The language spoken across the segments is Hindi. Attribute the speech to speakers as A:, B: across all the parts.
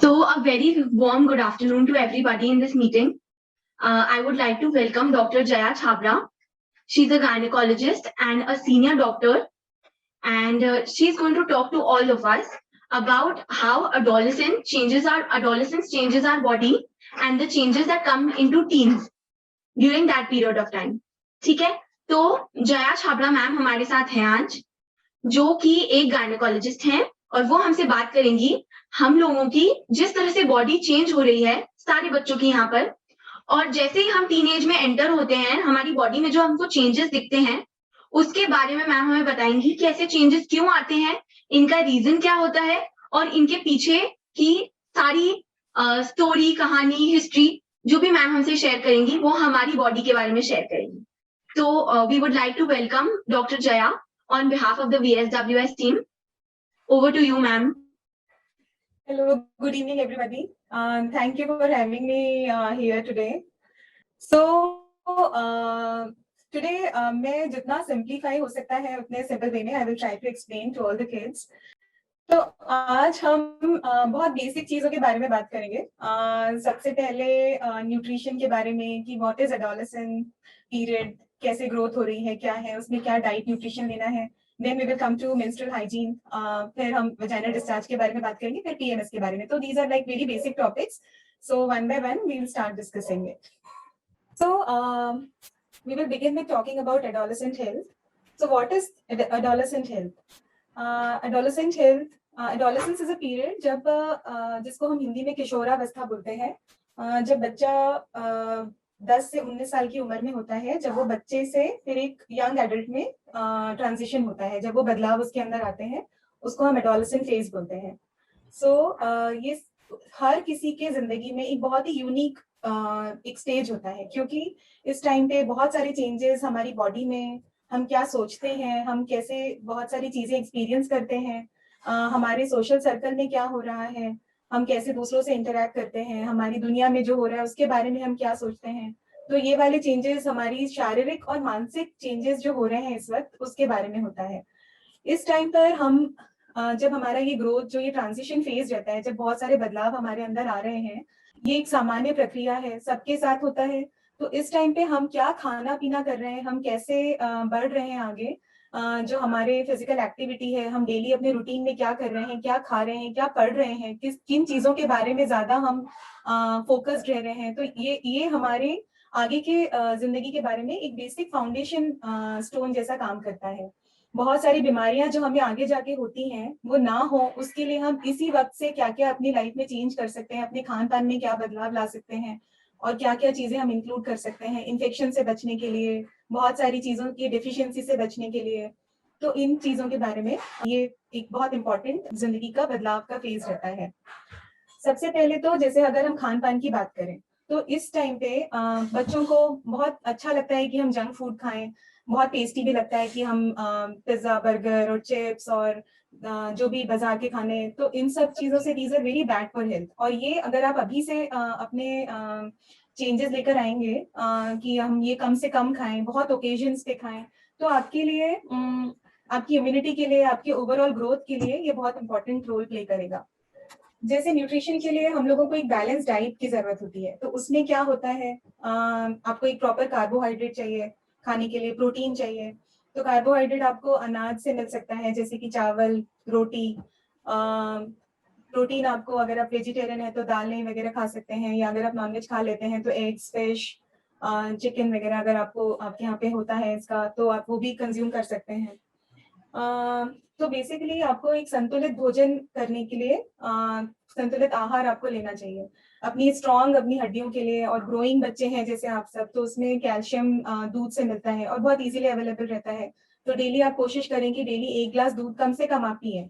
A: So, a very warm good afternoon to everybody in this meeting. I would like to welcome Dr. Jaya Chhabra. She's a gynecologist and a senior doctor, and she's going to talk to all of us about how adolescence changes our body and the changes that come into teens during that period of time. ठीक है? तो जया छाबड़ा मैम हमारे साथ हैं आज, जो कि एक गायनेकोलॉजिस्ट हैं और वो हमसे बात करेंगी हम लोगों की जिस तरह से बॉडी चेंज हो रही है सारे बच्चों की यहाँ पर, और जैसे ही हम टीनेज में एंटर होते हैं हमारी बॉडी में जो हमको चेंजेस दिखते हैं उसके बारे में मैम हमें बताएंगी कि ऐसे चेंजेस क्यों आते हैं, इनका रीजन क्या होता है और इनके पीछे की सारी स्टोरी, कहानी, हिस्ट्री जो भी मैम हमसे शेयर करेंगी वो हमारी बॉडी के बारे में शेयर करेंगी. तो we would like to welcome doctor Jaya on behalf of the VSWS team. Over to you, ma'am.
B: Hello, good evening, everybody. Thank you for having me here today. So, today मैं जितना simplify हो सकता है उतने simple way में I will try to explain to all the kids. तो आज हम बहुत बेसिक चीजों के बारे में बात करेंगे. सबसे पहले न्यूट्रिशन के बारे में कि what is adolescent period, कैसे ग्रोथ हो रही है, क्या है उसमें, क्या डाइट न्यूट्रिशन लेना है. Then we will come to menstrual hygiene. फिर हम vaginal discharge के बारे में बात करेंगे, फिर PMS के बारे में. तो these are like very basic topics. So one by one we will start discussing it. So we will begin with talking about adolescent health. So what is adolescent health? Adolescence is a period जब जिसको हम हिंदी में किशोरावस्था बोलते हैं, जब बच्चा 10 से 19 साल की उम्र में होता है, जब वो बच्चे से फिर एक यंग एडल्ट में ट्रांजिशन होता है, जब वो बदलाव उसके अंदर आते हैं, उसको हम एडोलेसेंट फेज बोलते हैं. सो ये हर किसी के जिंदगी में एक बहुत ही यूनिक एक स्टेज होता है, क्योंकि इस टाइम पे बहुत सारे चेंजेस हमारी बॉडी में, हम क्या सोचते हैं, हम कैसे बहुत सारी चीजें एक्सपीरियंस करते हैं, हमारे सोशल सर्कल में क्या हो रहा है, हम कैसे दूसरों से इंटरैक्ट करते हैं, हमारी दुनिया में जो हो रहा है उसके बारे में हम क्या सोचते हैं. तो ये वाले चेंजेस हमारी शारीरिक और मानसिक चेंजेस जो हो रहे हैं इस वक्त, उसके बारे में होता है. इस टाइम पर हम जब हमारा ये ग्रोथ, जो ये ट्रांजिशन फेज रहता है, जब बहुत सारे बदलाव हमारे अंदर आ रहे हैं, ये एक सामान्य प्रक्रिया है, सबके साथ होता है. तो इस टाइम पे हम क्या खाना पीना कर रहे हैं, हम कैसे बढ़ रहे हैं आगे, जो हमारे फिजिकल एक्टिविटी है, हम डेली अपने रूटीन में क्या कर रहे हैं, क्या खा रहे हैं, क्या पढ़ रहे हैं, किन चीजों के बारे में ज्यादा हम फोकस्ड रह रहे हैं. तो ये हमारे आगे के जिंदगी के बारे में एक बेसिक फाउंडेशन स्टोन जैसा काम करता है. बहुत सारी बीमारियां जो हमें आगे जाके होती हैं वो ना हो, उसके लिए हम इसी वक्त से क्या क्या अपनी लाइफ में चेंज कर सकते हैं, अपने खान पान में क्या बदलाव ला सकते हैं और क्या क्या चीजें हम इंक्लूड कर सकते हैं इन्फेक्शन से बचने के लिए, बहुत सारी चीजों की डिफिशियंसी से बचने के लिए. तो इन चीजों के बारे में ये एक बहुत इंपॉर्टेंट जिंदगी का बदलाव का फेज रहता है. सबसे पहले तो जैसे अगर हम खान पान की बात करें, तो इस टाइम पे बच्चों को बहुत अच्छा लगता है कि हम जंक फूड खाएं, बहुत टेस्टी भी लगता है कि हम पिज्जा, बर्गर और चिप्स और जो भी बाजार के खाने, तो इन सब चीजों से these are very bad for health. और ये अगर आप अभी से अपने चेंजेस लेकर आएंगे कि हम ये कम से कम खाएं, बहुत ओकेजन्स पे खाएं, तो आपके लिए, आपकी इम्यूनिटी के लिए, आपके ओवरऑल ग्रोथ के लिए ये बहुत इंपॉर्टेंट रोल प्ले करेगा. जैसे न्यूट्रिशन के लिए हम लोगों को एक बैलेंस डाइट की जरूरत होती है. तो उसमें क्या होता है, आपको एक प्रॉपर कार्बोहाइड्रेट चाहिए खाने के लिए, प्रोटीन चाहिए. तो कार्बोहाइड्रेट आपको अनाज से मिल सकता है, जैसे कि चावल, रोटी. प्रोटीन आपको, अगर आप वेजिटेरियन है तो दालें वगैरह खा सकते हैं, या अगर आप नॉनवेज खा लेते हैं तो एग्स, फिश, चिकन वगैरह अगर आपके यहाँ पे होता है इसका, तो आप वो भी कंज्यूम कर सकते हैं. तो बेसिकली आपको एक संतुलित भोजन करने के लिए संतुलित आहार आपको लेना चाहिए अपनी हड्डियों के लिए. और ग्रोइंग बच्चे हैं जैसे आप सब, तो उसमें कैल्शियम दूध से मिलता है और बहुत इजीली अवेलेबल रहता है. तो डेली आप कोशिश करें कि डेली 1 ग्लास दूध कम से कम आप पिए.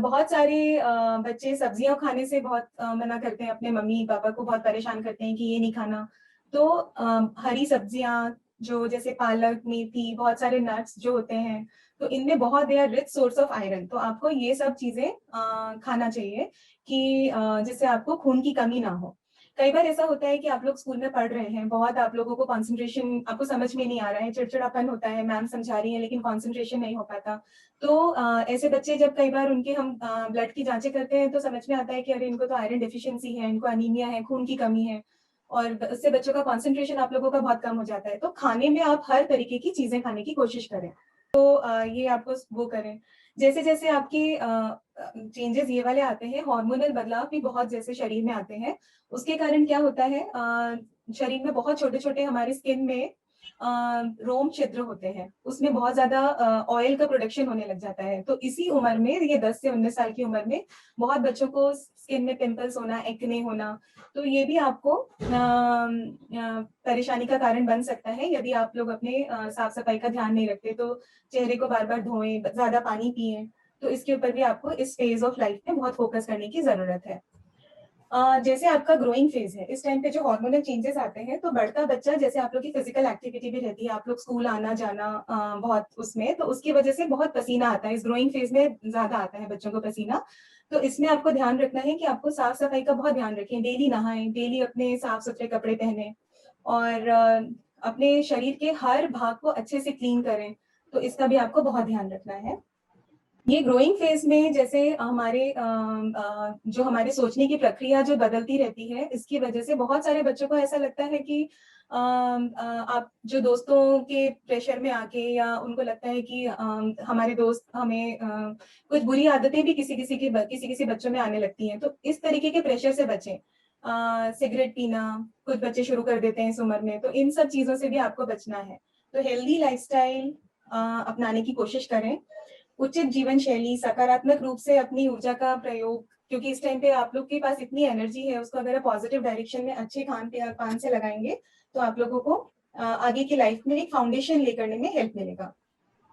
B: बहुत सारे बच्चे सब्जियां खाने से बहुत मना करते हैं, अपने मम्मी पापा को बहुत परेशान करते हैं कि ये नहीं खाना. तो हरी सब्जियां जो जैसे पालक, मेथी, बहुत सारे नट्स जो होते हैं, तो इनमें बहुत they are rich source of iron. तो आपको ये सब चीजें खाना चाहिए कि जिससे आपको खून की कमी ना हो. कई बार ऐसा होता है कि आप लोग स्कूल में पढ़ रहे हैं, बहुत आप लोगों को कंसंट्रेशन आपको समझ में नहीं आ रहा है, चिड़चिड़ापन होता है, मैम समझा रही है लेकिन कंसंट्रेशन नहीं हो पाता। तो ऐसे बच्चे जब कई बार उनके हम ब्लड की जांचें करते हैं तो समझ में आता है कि अरे इनको तो आयरन डेफिशिएंसी है, इनको अनीमिया है, खून की कमी है, और उससे बच्चों का कंसंट्रेशन आप लोगों का बहुत कम हो जाता है। तो खाने में आप हर तरीके की चीजें खाने की कोशिश करें। ये आपको वो करें। जैसे जैसे आपके चेंजेस ये वाले आते हैं, हार्मोनल बदलाव भी बहुत जैसे शरीर में आते हैं, उसके कारण क्या होता है, शरीर में बहुत छोटे छोटे हमारे स्किन में रोम छिद्र होते हैं, उसमें बहुत ज्यादा ऑयल का प्रोडक्शन होने लग जाता है। तो इसी उम्र में, ये 10 से 19 साल की उम्र में बहुत बच्चों को स्किन में पिंपल्स होना, एक्ने होना, तो ये भी आपको परेशानी का कारण बन सकता है यदि आप लोग अपने साफ सफाई का ध्यान नहीं रखते। तो चेहरे को बार बार धोएं, ज्यादा पानी पिएं। तो इसके ऊपर भी आपको इस फेज ऑफ लाइफ में बहुत फोकस करने की जरूरत है। जैसे आपका ग्रोइंग फेज है, इस टाइम पे जो हार्मोनल चेंजेस आते हैं, तो बढ़ता बच्चा, जैसे आप लोग की फिजिकल एक्टिविटी भी रहती है, आप लोग स्कूल आना जाना बहुत उसमें, तो उसकी वजह से बहुत पसीना आता है, इस ग्रोइंग फेज में ज्यादा आता है बच्चों को पसीना। तो इसमें आपको ध्यान रखना है कि आपको साफ सफाई का बहुत ध्यान रखें, डेली नहाएं, डेली अपने साफ सुथरे कपड़े पहने, और अपने शरीर के हर भाग को अच्छे से क्लीन करें। तो इसका भी आपको बहुत ध्यान रखना है। ये ग्रोइंग फेज में जैसे हमारे जो हमारे सोचने की प्रक्रिया जो बदलती रहती है, इसकी वजह से बहुत सारे बच्चों को ऐसा लगता है कि आप जो दोस्तों के प्रेशर में आके, या उनको लगता है कि हमारे दोस्त हमें कुछ बुरी आदतें भी किसी किसी बच्चों में आने लगती हैं, तो इस तरीके के प्रेशर से बचें। सिगरेट पीना कुछ बच्चे शुरू कर देते हैं इस उम्र में, तो इन सब चीजों से भी आपको बचना है। तो हेल्दी लाइफस्टाइल अपनाने की कोशिश करें, उचित जीवन शैली, सकारात्मक रूप से अपनी ऊर्जा का प्रयोग, क्योंकि इस टाइम पे आप लोग के पास इतनी एनर्जी है, उसको अगर आप पॉजिटिव डायरेक्शन में अच्छे खान पान से लगाएंगे, तो आप लोगों को आगे की लाइफ में एक फाउंडेशन ले करने में हेल्प मिलेगा।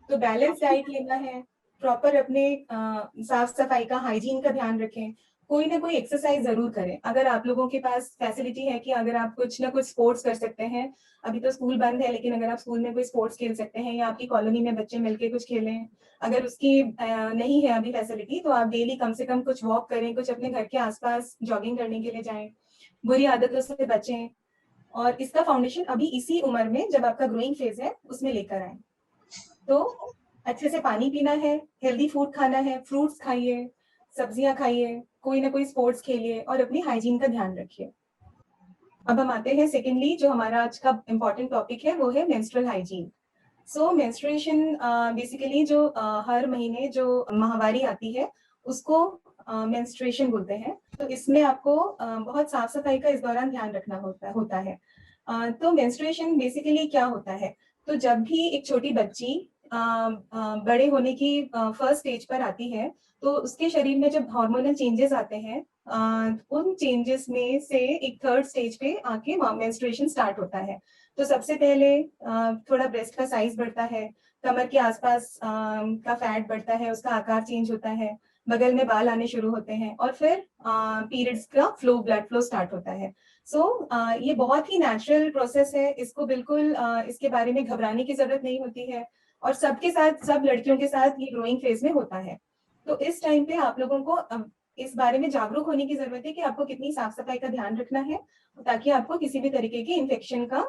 B: तो बैलेंस डाइट लेना है, प्रॉपर अपने साफ सफाई का, हाइजीन का ध्यान रखें, कोई ना कोई एक्सरसाइज जरूर करें। अगर आप लोगों के पास फैसिलिटी है कि अगर आप कुछ ना कुछ स्पोर्ट्स कर सकते हैं, अभी तो स्कूल बंद है, लेकिन अगर आप स्कूल में कोई स्पोर्ट्स खेल सकते हैं, या आपकी कॉलोनी में बच्चे मिलके कुछ खेलें, अगर उसकी नहीं है अभी फैसिलिटी, तो आप डेली कम से कम कुछ वॉक करें, कुछ अपने घर के आसपास जॉगिंग करने के लिए जाएं, बुरी आदतों से बचें, और इसका फाउंडेशन अभी इसी उम्र में, जब आपका ग्रोइंग फेज है, उसमें लेकर आए। तो अच्छे से पानी पीना है, हेल्दी फूड खाना है, फ्रूट्स खाइए, सब्जियां खाइए, कोई ना कोई स्पोर्ट्स खेलिए, और अपनी हाइजीन का ध्यान रखिए। अब हम आते हैं सेकेंडली, जो हमारा आज का इम्पोर्टेंट टॉपिक है, वो है मेंस्ट्रुअल हाइजीन। सो मेंस्ट्रुएशन बेसिकली जो हर महीने जो माहवारी आती है, उसको मेंस्ट्रुएशन बोलते हैं। तो इसमें आपको बहुत साफ सफाई का इस दौरान ध्यान रखना होता है। तो मेंस्ट्रुएशन बेसिकली क्या होता है, तो जब भी एक छोटी बच्ची बड़े होने की फर्स्ट स्टेज पर आती है, तो उसके शरीर में जब हार्मोनल चेंजेस आते हैं, उन चेंजेस में से एक थर्ड स्टेज पे आके मेंस्ट्रुएशन स्टार्ट होता है। तो सबसे पहले थोड़ा ब्रेस्ट का साइज बढ़ता है, कमर के आसपास का फैट बढ़ता है, उसका आकार चेंज होता है, बगल में बाल आने शुरू होते हैं, और फिर पीरियड्स का ब्लड फ्लो स्टार्ट होता है। सो ये बहुत ही नेचुरल प्रोसेस है, इसको बिल्कुल इसके बारे में घबराने की जरूरत नहीं होती है, और सबके साथ, सब लड़कियों के साथ ये ग्रोइंग फेज में होता है। तो इस टाइम पे आप लोगों को इस बारे में जागरूक होने की जरूरत है कि आपको कितनी साफ सफाई का ध्यान रखना है, ताकि आपको किसी भी तरीके की इन्फेक्शन का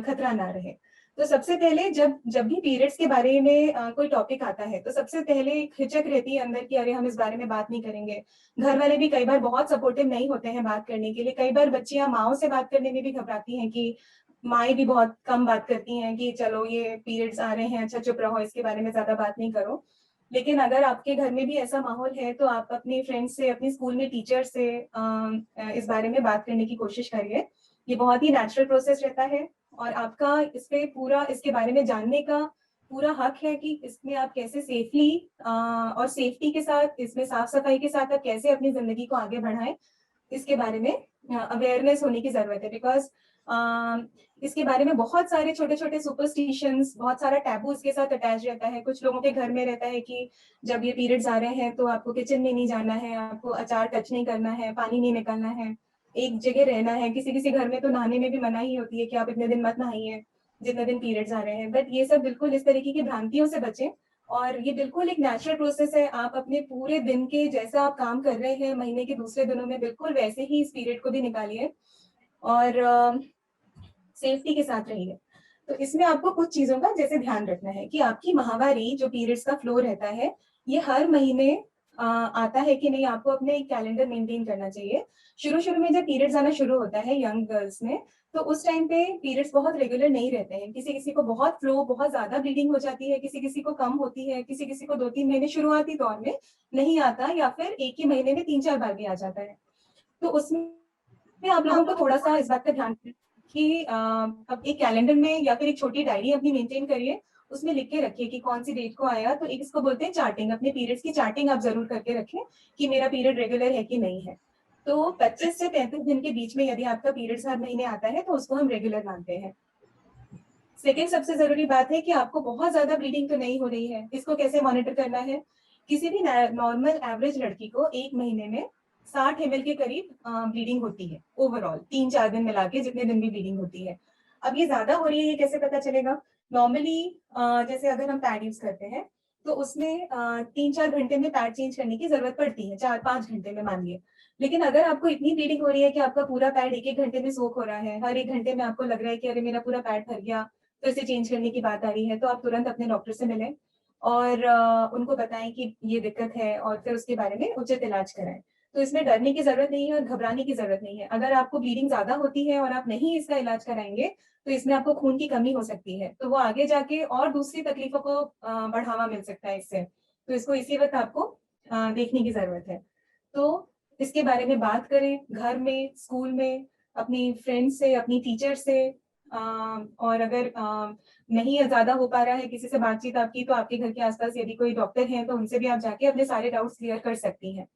B: खतरा ना रहे। तो सबसे पहले जब जब भी पीरियड्स के बारे में कोई टॉपिक आता है, तो सबसे पहले एक हिचक रहती है अंदर की, अरे हम इस बारे में बात नहीं करेंगे। घर वाले भी कई बार बहुत सपोर्टिव नहीं होते हैं बात करने के लिए, कई बार बच्चियां माओ से बात करने में भी घबराती हैं, कि माएँ भी बहुत कम बात करती हैं कि चलो ये पीरियड्स आ रहे हैं, अच्छा चुप रहो, इसके बारे में ज्यादा बात नहीं करो। लेकिन अगर आपके घर में भी ऐसा माहौल है, तो आप अपने फ्रेंड्स से, अपने स्कूल में टीचर से इस बारे में बात करने की कोशिश करिए। ये बहुत ही नेचुरल प्रोसेस रहता है, और आपका इस पे पूरा, इसके बारे में जानने का पूरा हक है कि इसमें आप कैसे सेफली और सेफ्टी के साथ, इसमें साफ सफाई के साथ आप कैसे अपनी जिंदगी को आगे बढ़ाएं, इसके बारे में अवेयरनेस होने की जरूरत है। बिकॉज इसके बारे में बहुत सारे छोटे छोटे सुपरस्टिशंस, बहुत सारा टैबू इसके साथ अटैच रहता है। कुछ लोगों के घर में रहता है कि जब ये पीरियड्स आ रहे हैं तो आपको किचन में नहीं जाना है, आपको अचार टच नहीं करना है, पानी नहीं निकालना है, एक जगह रहना है। किसी किसी घर में तो नहाने में भी मनाही होती है कि आप इतने दिन मत नहाइए जितने दिन पीरियड्स आ रहे हैं। बट ये सब बिल्कुल इस तरीके की भ्रांतियों से बचें, और ये बिल्कुल एक नेचुरल प्रोसेस है। आप अपने पूरे दिन के, जैसा आप काम कर रहे हैं महीने के दूसरे दिनों में, बिल्कुल वैसे ही इस पीरियड को भी निकालिए। और सेफ्टी के साथ रहिए। तो इसमें आपको कुछ चीजों का जैसे ध्यान रखना है कि आपकी माहवारी जो पीरियड्स का फ्लो रहता है, ये हर महीने आता है कि नहीं, आपको अपने एक कैलेंडर मेंटेन करना चाहिए। शुरू में जब पीरियड्स आना शुरू होता है यंग गर्ल्स में, तो उस टाइम पे पीरियड्स बहुत रेगुलर नहीं रहते हैं। किसी किसी को बहुत फ्लो, बहुत ज्यादा ब्लीडिंग हो जाती है, किसी किसी को कम होती है, किसी किसी को 2-3 महीने शुरुआती दौर में नहीं आता, या फिर एक ही महीने में 3-4 बार भी आ जाता है। तो उसमें आप लोगों को थोड़ा सा इस बात का ध्यान कि आप एक कैलेंडर में या फिर एक छोटी डायरी अपनी मेंटेन करिए, उसमें लिख के रखिए कि कौन सी डेट को आया। तो एक इसको बोलते हैं चार्टिंग, अपने पीरियड्स की चार्टिंग आप जरूर करके रखें कि मेरा पीरियड रेगुलर है कि नहीं है। तो 25 से 35 दिन के बीच में यदि आपका पीरियड्स हर महीने आता है तो उसको हम रेगुलर मानते हैं। सेकेंड सबसे जरूरी बात है कि आपको बहुत ज्यादा ब्लीडिंग तो नहीं हो रही है। इसको कैसे मॉनिटर करना है? किसी भी नॉर्मल एवरेज लड़की को एक महीने में 60 ml के करीब ब्लीडिंग होती है ओवरऑल, 3-4 दिन मिला के जितने दिन भी ब्लीडिंग होती है। अब ये ज्यादा हो रही है, ये कैसे पता चलेगा? नॉर्मली जैसे अगर हम पैड यूज करते हैं तो उसमें 3-4 घंटे में पैड चेंज करने की जरूरत पड़ती है, 4-5 घंटे में मानिए। लेकिन अगर आपको इतनी ब्लीडिंग हो रही है कि आपका पूरा पैड एक एक घंटे में सोख हो रहा है, हर एक घंटे में आपको लग रहा है कि अरे मेरा पूरा पैड भर गया, फिर से चेंज करने की बात आ रही है, तो आप तुरंत अपने डॉक्टर से मिलें और उनको बताएं कि ये दिक्कत है और फिर उसके बारे में उचित इलाज कराएं। तो इसमें डरने की जरूरत नहीं है और घबराने की जरूरत नहीं है। अगर आपको ब्लीडिंग ज्यादा होती है और आप नहीं इसका इलाज कराएंगे तो इसमें आपको खून की कमी हो सकती है, तो वो आगे जाके और दूसरी तकलीफों को बढ़ावा मिल सकता है इससे। तो इसको इसी वक्त आपको देखने की जरूरत है। तो इसके बारे में बात करें घर में, स्कूल में, अपनी फ्रेंड से, अपनी टीचर से। और अगर नहीं ज्यादा हो पा रहा है किसी से बातचीत आपकी, तो आपके घर के आसपास यदि कोई डॉक्टर हैं तो उनसे भी आप जाके अपने सारे डाउट्स क्लियर कर सकती हैं।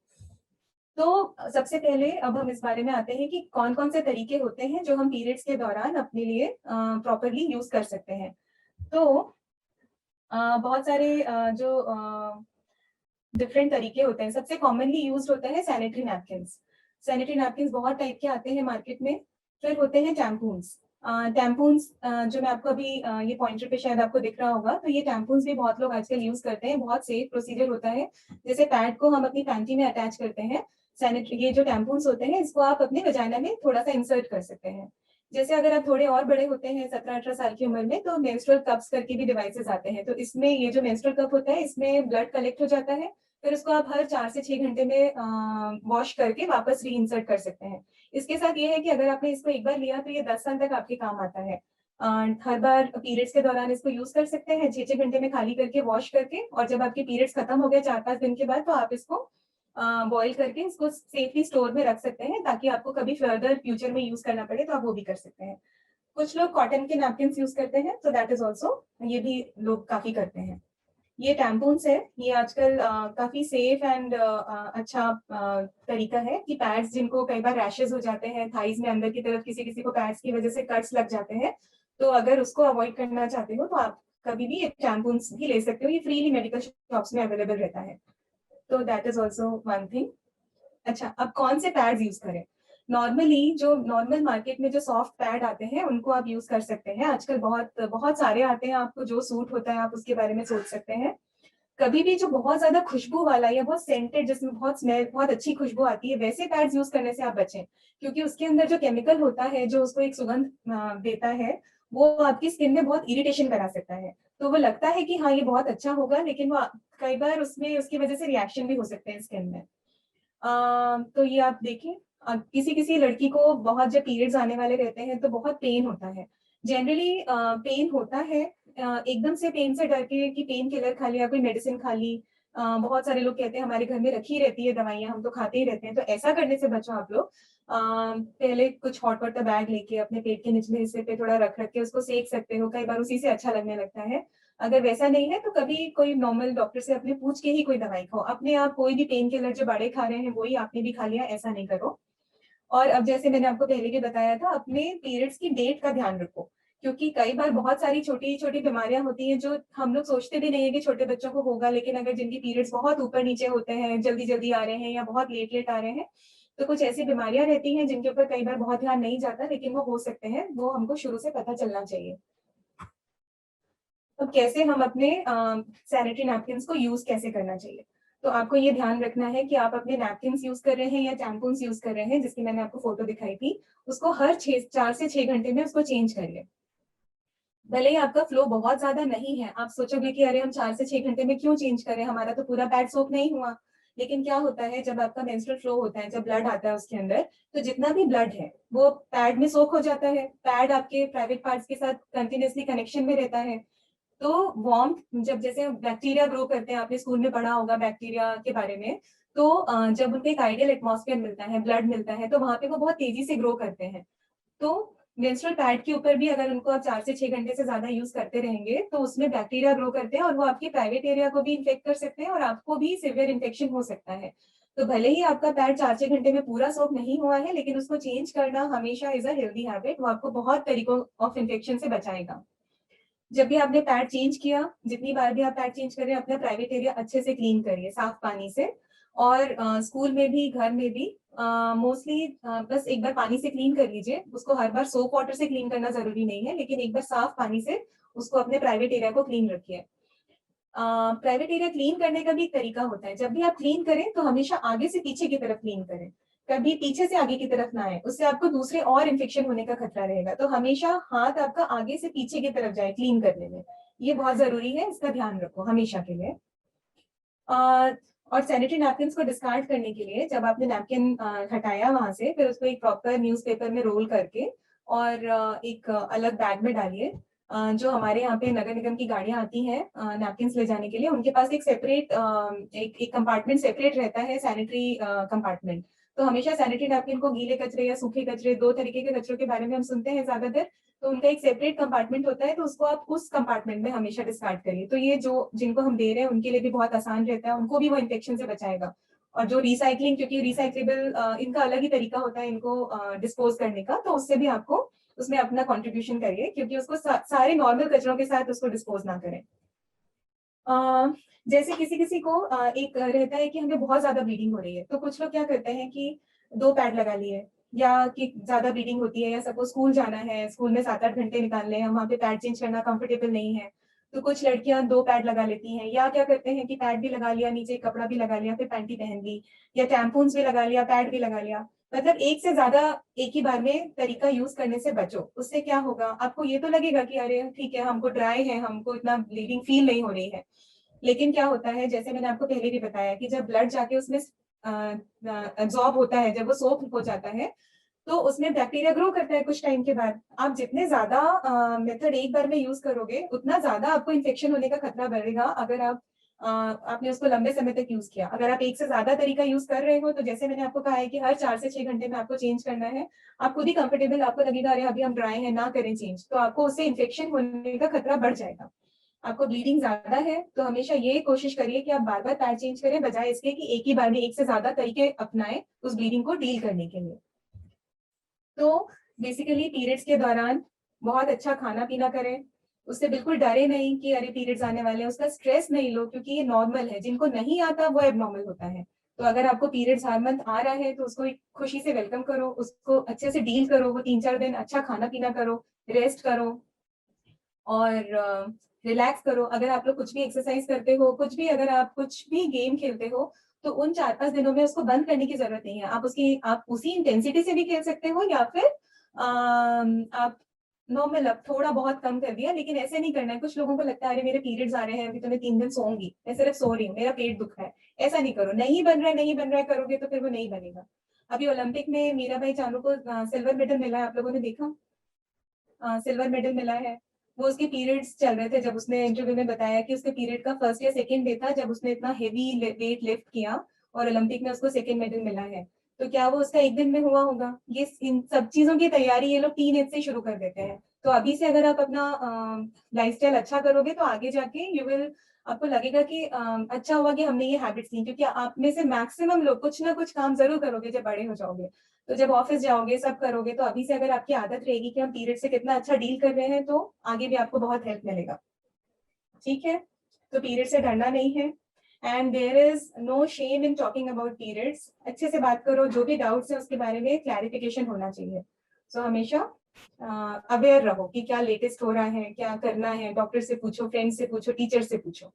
B: तो सबसे पहले अब हम इस बारे में आते हैं कि कौन कौन से तरीके होते हैं जो हम पीरियड्स के दौरान अपने लिए प्रॉपरली यूज कर सकते हैं। तो बहुत सारे जो डिफरेंट तरीके होते हैं। सबसे कॉमनली यूज होता है सैनिटरी नैपकिन्स। सैनिटरी नैपकिन्स बहुत टाइप के आते हैं मार्केट में। फिर होते हैं टैम्पून्स। टैम्पून्स जो मैं आपको अभी ये पॉइंटर पे शायद आपको दिख रहा होगा, तो ये टैम्पून्स भी बहुत लोग आजकल यूज करते हैं। बहुत सेफ प्रोसीजर होता है। जैसे पैड को हम अपनी पैंटी में अटैच करते हैं, सैनिटरी ये जो टैम्पून्स होते हैं इसको आप अपने वजाइना में थोड़ा सा इंसर्ट कर सकते हैं। जैसे अगर आप थोड़े और बड़े होते हैं 17-18 साल की उम्र में, तो मेंस्ट्रुअल कप्स करके भी डिवाइसेस आते हैं। तो इसमें ये जो मेंस्ट्रुअल कप होता है इसमें ब्लड कलेक्ट हो जाता है, फिर उसको आप हर 4 से 6 घंटे में वॉश करके वापस री इंसर्ट कर सकते हैं। इसके साथ ये है कि अगर आपने इसको एक बार लिया तो ये 10 साल तक आपके काम आता है। हर बार पीरियड्स के दौरान इसको यूज कर सकते हैं, 6-6 घंटे में खाली करके वॉश करके, और जब आपके पीरियड्स खत्म हो गए 4-5 दिन के बाद, तो आप इसको बॉईल करके इसको सेफली स्टोर में रख सकते हैं, ताकि आपको कभी फर्दर फ्यूचर में यूज करना पड़े तो आप वो भी कर सकते हैं। कुछ लोग कॉटन के नैपकिन यूज करते हैं, तो दैट इज ऑल्सो, ये भी लोग काफी करते हैं। ये टैम्पून्स है, ये आजकल काफी सेफ एंड अच्छा तरीका है कि पैड्स जिनको कई बार रैशेज हो जाते हैं थाइज में, अंदर की तरफ किसी किसी को पैड्स की वजह से कट्स लग जाते हैं, तो अगर उसको अवॉइड करना चाहते हो तो आप कभी भी ये टैम्पून्स भी ले सकते हो। ये फ्रीली मेडिकल शॉप्स में अवेलेबल रहता है, तो that is also one thing. अच्छा, अब कौन से पैड्स यूज करें? नॉर्मली जो नॉर्मल मार्केट में जो सॉफ्ट पैड आते हैं उनको आप यूज कर सकते हैं। आजकल बहुत बहुत सारे आते हैं, आपको जो सूट होता है आप उसके बारे में सोच सकते हैं। कभी भी जो बहुत ज्यादा खुशबू वाला या बहुत सेंटेड, जिसमें बहुत स्मेल, बहुत अच्छी खुशबू आती है, वैसे पैड्स यूज करने से आप बचें, क्योंकि उसके अंदर जो केमिकल होता है जो उसको एक सुगंध देता है, वो आपकी स्किन में बहुत इरिटेशन करा सकता है। तो वो लगता है कि हाँ ये बहुत अच्छा होगा, लेकिन वो कई बार उसमें उसकी वजह से रिएक्शन भी हो सकते हैं स्किन में। तो ये आप देखें। किसी किसी लड़की को बहुत, जब पीरियड्स आने वाले रहते हैं तो बहुत पेन होता है। जनरली पेन होता है, एकदम से पेन से डर के कि पेन किलर खा लिया, कोई मेडिसिन खा ली। बहुत सारे लोग कहते हैं हमारे घर में रखी रहती है दवाइयां, हम तो खाते ही रहते हैं, तो ऐसा करने से बचो आप लोग। पहले कुछ हॉट वाटर बैग लेके अपने पेट के निचले हिस्से पे थोड़ा रख रख के उसको सेक सकते हो, कई बार उसी से अच्छा लगने लगता है। अगर वैसा नहीं है तो कभी कोई नॉर्मल डॉक्टर से अपने पूछ के ही कोई दवाई खाओ। अपने आप कोई भी पेन किलर जो बड़े खा रहे हैं वही आपने भी खा लिया, ऐसा नहीं करो। और अब जैसे मैंने आपको पहले भी बताया था, अपने पीरियड्स की डेट का ध्यान रखो, क्योंकि कई बार बहुत सारी छोटी छोटी बीमारियां होती हैं जो हम लोग सोचते भी नहीं है कि छोटे बच्चों को होगा, लेकिन अगर जिनकी पीरियड्स बहुत ऊपर नीचे होते हैं, जल्दी जल्दी आ रहे हैं या बहुत लेट लेट आ रहे हैं, तो कुछ ऐसी बीमारियां रहती हैं जिनके ऊपर कई बार बहुत ध्यान नहीं जाता, लेकिन वो हो सकते हैं, वो हमको शुरू से पता चलना चाहिए। तो कैसे हम अपने सैनिटरी नैपकिन को यूज कैसे करना चाहिए? तो आपको ये ध्यान रखना है कि आप अपने नैपकिन्स यूज कर रहे हैं या टैम्पून्स यूज कर रहे हैं, जिसकी मैंने आपको फोटो दिखाई थी, उसको हर 4 से 6 घंटे में उसको चेंज करिए। भले ही आपका फ्लो बहुत ज्यादा नहीं है, आप सोचोगे कि अरे हम 4 से 6 घंटे में क्यों चेंज करें, हमारा तो पूरा पैड सोक नहीं हुआ। लेकिन क्या होता है, जब आपका मेंस्ट्रुअल फ्लो होता है, जब ब्लड आता है उसके अंदर, तो जितना भी ब्लड है वो पैड में सोक हो जाता है। पैड आपके प्राइवेट पार्ट्स के साथ कंटिन्यूसली कनेक्शन में रहता है। तो वार्म, जब जैसे बैक्टीरिया ग्रो करते हैं, आपने स्कूल में पढ़ा होगा बैक्टीरिया के बारे में, तो जब उनको एक आइडियल एटमॉस्फेयर मिलता है, ब्लड मिलता है, तो वहां पे वो बहुत तेजी से ग्रो करते हैं। तो मेंस्ट्रुअल पैड के ऊपर भी अगर उनको आप 4 से 6 घंटे से ज्यादा यूज करते रहेंगे, तो उसमें बैक्टीरिया ग्रो करते हैं और वो आपके प्राइवेट एरिया को भी इन्फेक्ट कर सकते हैं और आपको भी सिवियर इन्फेक्शन हो सकता है। तो भले ही आपका पैड 4-6 घंटे में पूरा सोप नहीं हुआ है, लेकिन उसको चेंज करना हमेशा इज अ हेल्दी हैबिट, वो आपको बहुत तरीकों ऑफ इन्फेक्शन से बचाएगा। जब भी आपने पैड चेंज किया, जितनी बार भी आप पैड चेंज करें, अपना प्राइवेट एरिया अच्छे से क्लीन करिए साफ पानी से। और स्कूल में भी, घर में भी मोस्टली बस एक बार पानी से क्लीन कर लीजिए उसको। हर बार सोप वाटर से क्लीन करना जरूरी नहीं है, लेकिन एक बार साफ पानी से उसको अपने प्राइवेट एरिया को क्लीन रखिए। प्राइवेट एरिया क्लीन करने का भी एक तरीका होता है। जब भी आप क्लीन करें तो हमेशा आगे से पीछे की तरफ क्लीन करें, कभी पीछे से आगे की तरफ ना आए, उससे आपको दूसरे और इन्फेक्शन होने का खतरा रहेगा। तो हमेशा हाथ आपका आगे से पीछे की तरफ जाए क्लीन करने में, ये बहुत जरूरी है, इसका ध्यान रखो हमेशा के लिए। और सैनिटरी नैपकिन को डिस्कार्ड करने के लिए, जब आपने नैपकिन हटाया वहां से, फिर उसको एक प्रॉपर न्यूज़पेपर में रोल करके और एक अलग बैग में डालिए। जो हमारे यहाँ पे नगर निगम की गाड़ियां आती हैं नैपकिन ले जाने के लिए, उनके पास एक सेपरेट एक कंपार्टमेंट सेपरेट रहता है, सैनिटरी कंपार्टमेंट। तो हमेशा सैनिटरी नैपकिन को गीले कचरे या सूखे कचरे, दो तरीके के कचरों के बारे में हम सुनते हैं ज्यादातर, तो उनका एक सेपरेट कंपार्टमेंट होता है, तो उसको आप उस कंपार्टमेंट में हमेशा डिस्कार्ड करिए। तो ये जो जिनको हम दे रहे हैं उनके लिए भी बहुत आसान रहता है, उनको भी वो इन्फेक्शन से बचाएगा। और जो रिसाइकलिंग, क्योंकि रिसाइक्लेबल इनका अलग ही तरीका होता है इनको डिस्पोज करने का, तो उससे भी आपको उसमें अपना कंट्रीब्यूशन करिए, क्योंकि उसको सारे नॉर्मल कचरों के साथ उसको डिस्पोज ना करें। जैसे किसी किसी को एक रहता है कि हमें बहुत ज्यादा ब्लीडिंग हो रही है, तो कुछ लोग क्या करते हैं कि 2 पैड लगा लिए, या कि ज्यादा ब्लीडिंग होती है, या सपोज स्कूल जाना है, स्कूल में 7-8 घंटे निकालने हैं, वहां पे पैड चेंज करना कंफर्टेबल नहीं है, तो कुछ लड़कियां 2 पैड लगा लेती हैं। या क्या करते हैं कि पैड भी लगा लिया, नीचे कपड़ा भी लगा लिया, फिर पैंटी पहन ली, या टैम्पून्स भी लगा लिया, पैड भी लगा लिया। मतलब एक से ज्यादा एक ही बार में तरीका यूज करने से बचो। उससे क्या होगा, आपको ये तो लगेगा कि अरे ठीक है, हमको ड्राई है, हमको इतना ब्लीडिंग फील नहीं हो रही है, लेकिन क्या होता है, जैसे मैंने आपको पहले भी बताया, कि जब ब्लड जाके उसमें एब्जॉर्ब होता है, जब वो सोप हो जाता है, तो उसमें बैक्टीरिया ग्रो करता है कुछ टाइम के बाद। आप जितने ज्यादा मेथड एक बार में यूज करोगे, उतना ज्यादा आपको इन्फेक्शन होने का खतरा बढ़ेगा। अगर आप आपने उसको लंबे समय तक यूज किया, अगर आप एक से ज्यादा तरीका यूज कर रहे हो, तो जैसे मैंने आपको कहा है कि हर 4 से 6 घंटे में आपको चेंज करना है, आप खुद ही कंफर्टेबल, आपको लगेगा अरे अभी हम ड्राई हैं, ना करें चेंज, तो आपको उससे इन्फेक्शन होने का खतरा बढ़ जाएगा। आपको ब्लीडिंग ज्यादा है, तो हमेशा ये कोशिश करिए कि आप बार बार पैड चेंज करें, बजाय इसके कि एक ही बार में एक से ज्यादा तरीके अपनाएं उस ब्लीडिंग को डील करने के लिए। तो बेसिकली पीरियड्स के दौरान बहुत अच्छा खाना पीना करें, उससे बिल्कुल डरे नहीं कि अरे पीरियड्स आने वाले हैं, उसका स्ट्रेस नहीं लो, क्योंकि ये नॉर्मल है। जिनको नहीं आता वो एबनॉर्मल होता है। तो अगर आपको पीरियड्स हर मंथ आ रहा है, तो उसको एक खुशी से वेलकम करो, उसको अच्छे से डील करो, वो 3-4 दिन अच्छा खाना पीना करो, रेस्ट करो और रिलैक्स करो। अगर आप लोग कुछ भी एक्सरसाइज करते हो, कुछ भी, अगर आप कुछ भी गेम खेलते हो, तो उन 4-5 दिनों में उसको बंद करने की जरूरत नहीं है। आप उसी इंटेंसिटी से भी खेल सकते हो, या फिर आप नॉर्मल, अब थोड़ा बहुत कम कर दिया, लेकिन ऐसे नहीं करना है। कुछ लोगों को लगता है अरे मेरे पीरियड्स आ रहे हैं, अभी तो मैं 3 दिन सोऊंगी, मैं सिर्फ सो रही हूँ, मेरा पेट दुख रहा है। ऐसा नहीं करो, नहीं बन रहा है, नहीं बन रहा है करोगे तो फिर वो नहीं बनेगा। अभी ओलंपिक में मीराबाई चानू को सिल्वर मेडल मिला है, आप लोगों ने देखा? सिल्वर मेडल मिला है। वो उसके पीरियड्स चल रहे थे, जब उसने इंटरव्यू में बताया कि उसके पीरियड का फर्स्ट या सेकंड डे था, जब उसने इतना हेवी वेट लिफ्ट किया और ओलंपिक में उसको सेकंड मेडल मिला है। तो क्या वो उसका एक दिन में हुआ होगा? ये इन सब चीजों की तैयारी ये लोग टीन एज से शुरू कर देते हैं। तो अभी से अगर आप अपना लाइफस्टाइल अच्छा करोगे, तो आगे जाके यू विल, आपको लगेगा कि अच्छा हुआ कि हमने ये हैबिट्स ली, क्योंकि आप में से मैक्सिमम लोग कुछ ना कुछ काम जरूर करोगे जब बड़े हो जाओगे। तो जब ऑफिस जाओगे, सब करोगे, तो अभी से अगर आपकी आदत रहेगी कि हम पीरियड से कितना अच्छा डील कर रहे हैं, तो आगे भी आपको बहुत हेल्प मिलेगा। ठीक है, तो पीरियड से डरना नहीं है, and there is no shame in talking about periods. अच्छे से बात करो, जो भी डाउट्स है उसके बारे में क्लैरिफिकेशन होना चाहिए। सो हमेशा अवेयर रहो कि क्या लेटेस्ट हो रहा है, क्या करना है, डॉक्टर से पूछो, फ्रेंड से पूछो, टीचर से पूछो।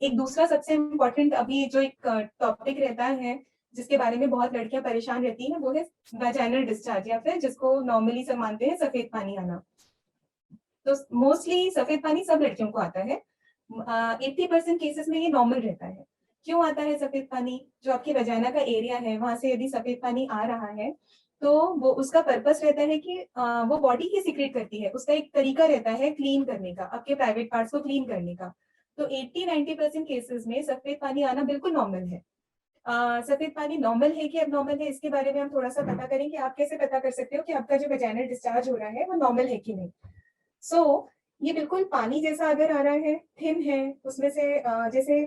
B: एक दूसरा सबसे इम्पोर्टेंट अभी जो एक टॉपिक रहता है जिसके बारे में बहुत लड़कियां परेशान रहती हैं वो है वैजाइनल डिस्चार्ज, या फिर जिसको नॉर्मली सब मानते हैं सफेद पानी आना। तो मोस्टली सफेद पानी सब लड़कियों को आता है। 80% केसेस में ये नॉर्मल रहता है। क्यों आता है सफेद पानी? जो आपकी वजाइना का एरिया है वहां से यदि सफेद पानी आ रहा है तो वो उसका पर्पस रहता है कि वो बॉडी ही सीक्रेट करती है, उसका एक तरीका रहता है क्लीन करने का, आपके प्राइवेट पार्ट्स को क्लीन करने का। तो 80-90% केसेस में सफेद पानी आना बिल्कुल नॉर्मल है। सफेद पानी नॉर्मल है कि एबनॉर्मल है, इसके बारे में हम थोड़ा सा पता करें कि आप कैसे पता कर सकते हो कि आपका जो वजाइनल डिस्चार्ज हो रहा है वो नॉर्मल है कि नहीं। ये बिल्कुल पानी जैसा अगर आ रहा है, थिन है, उसमें से जैसे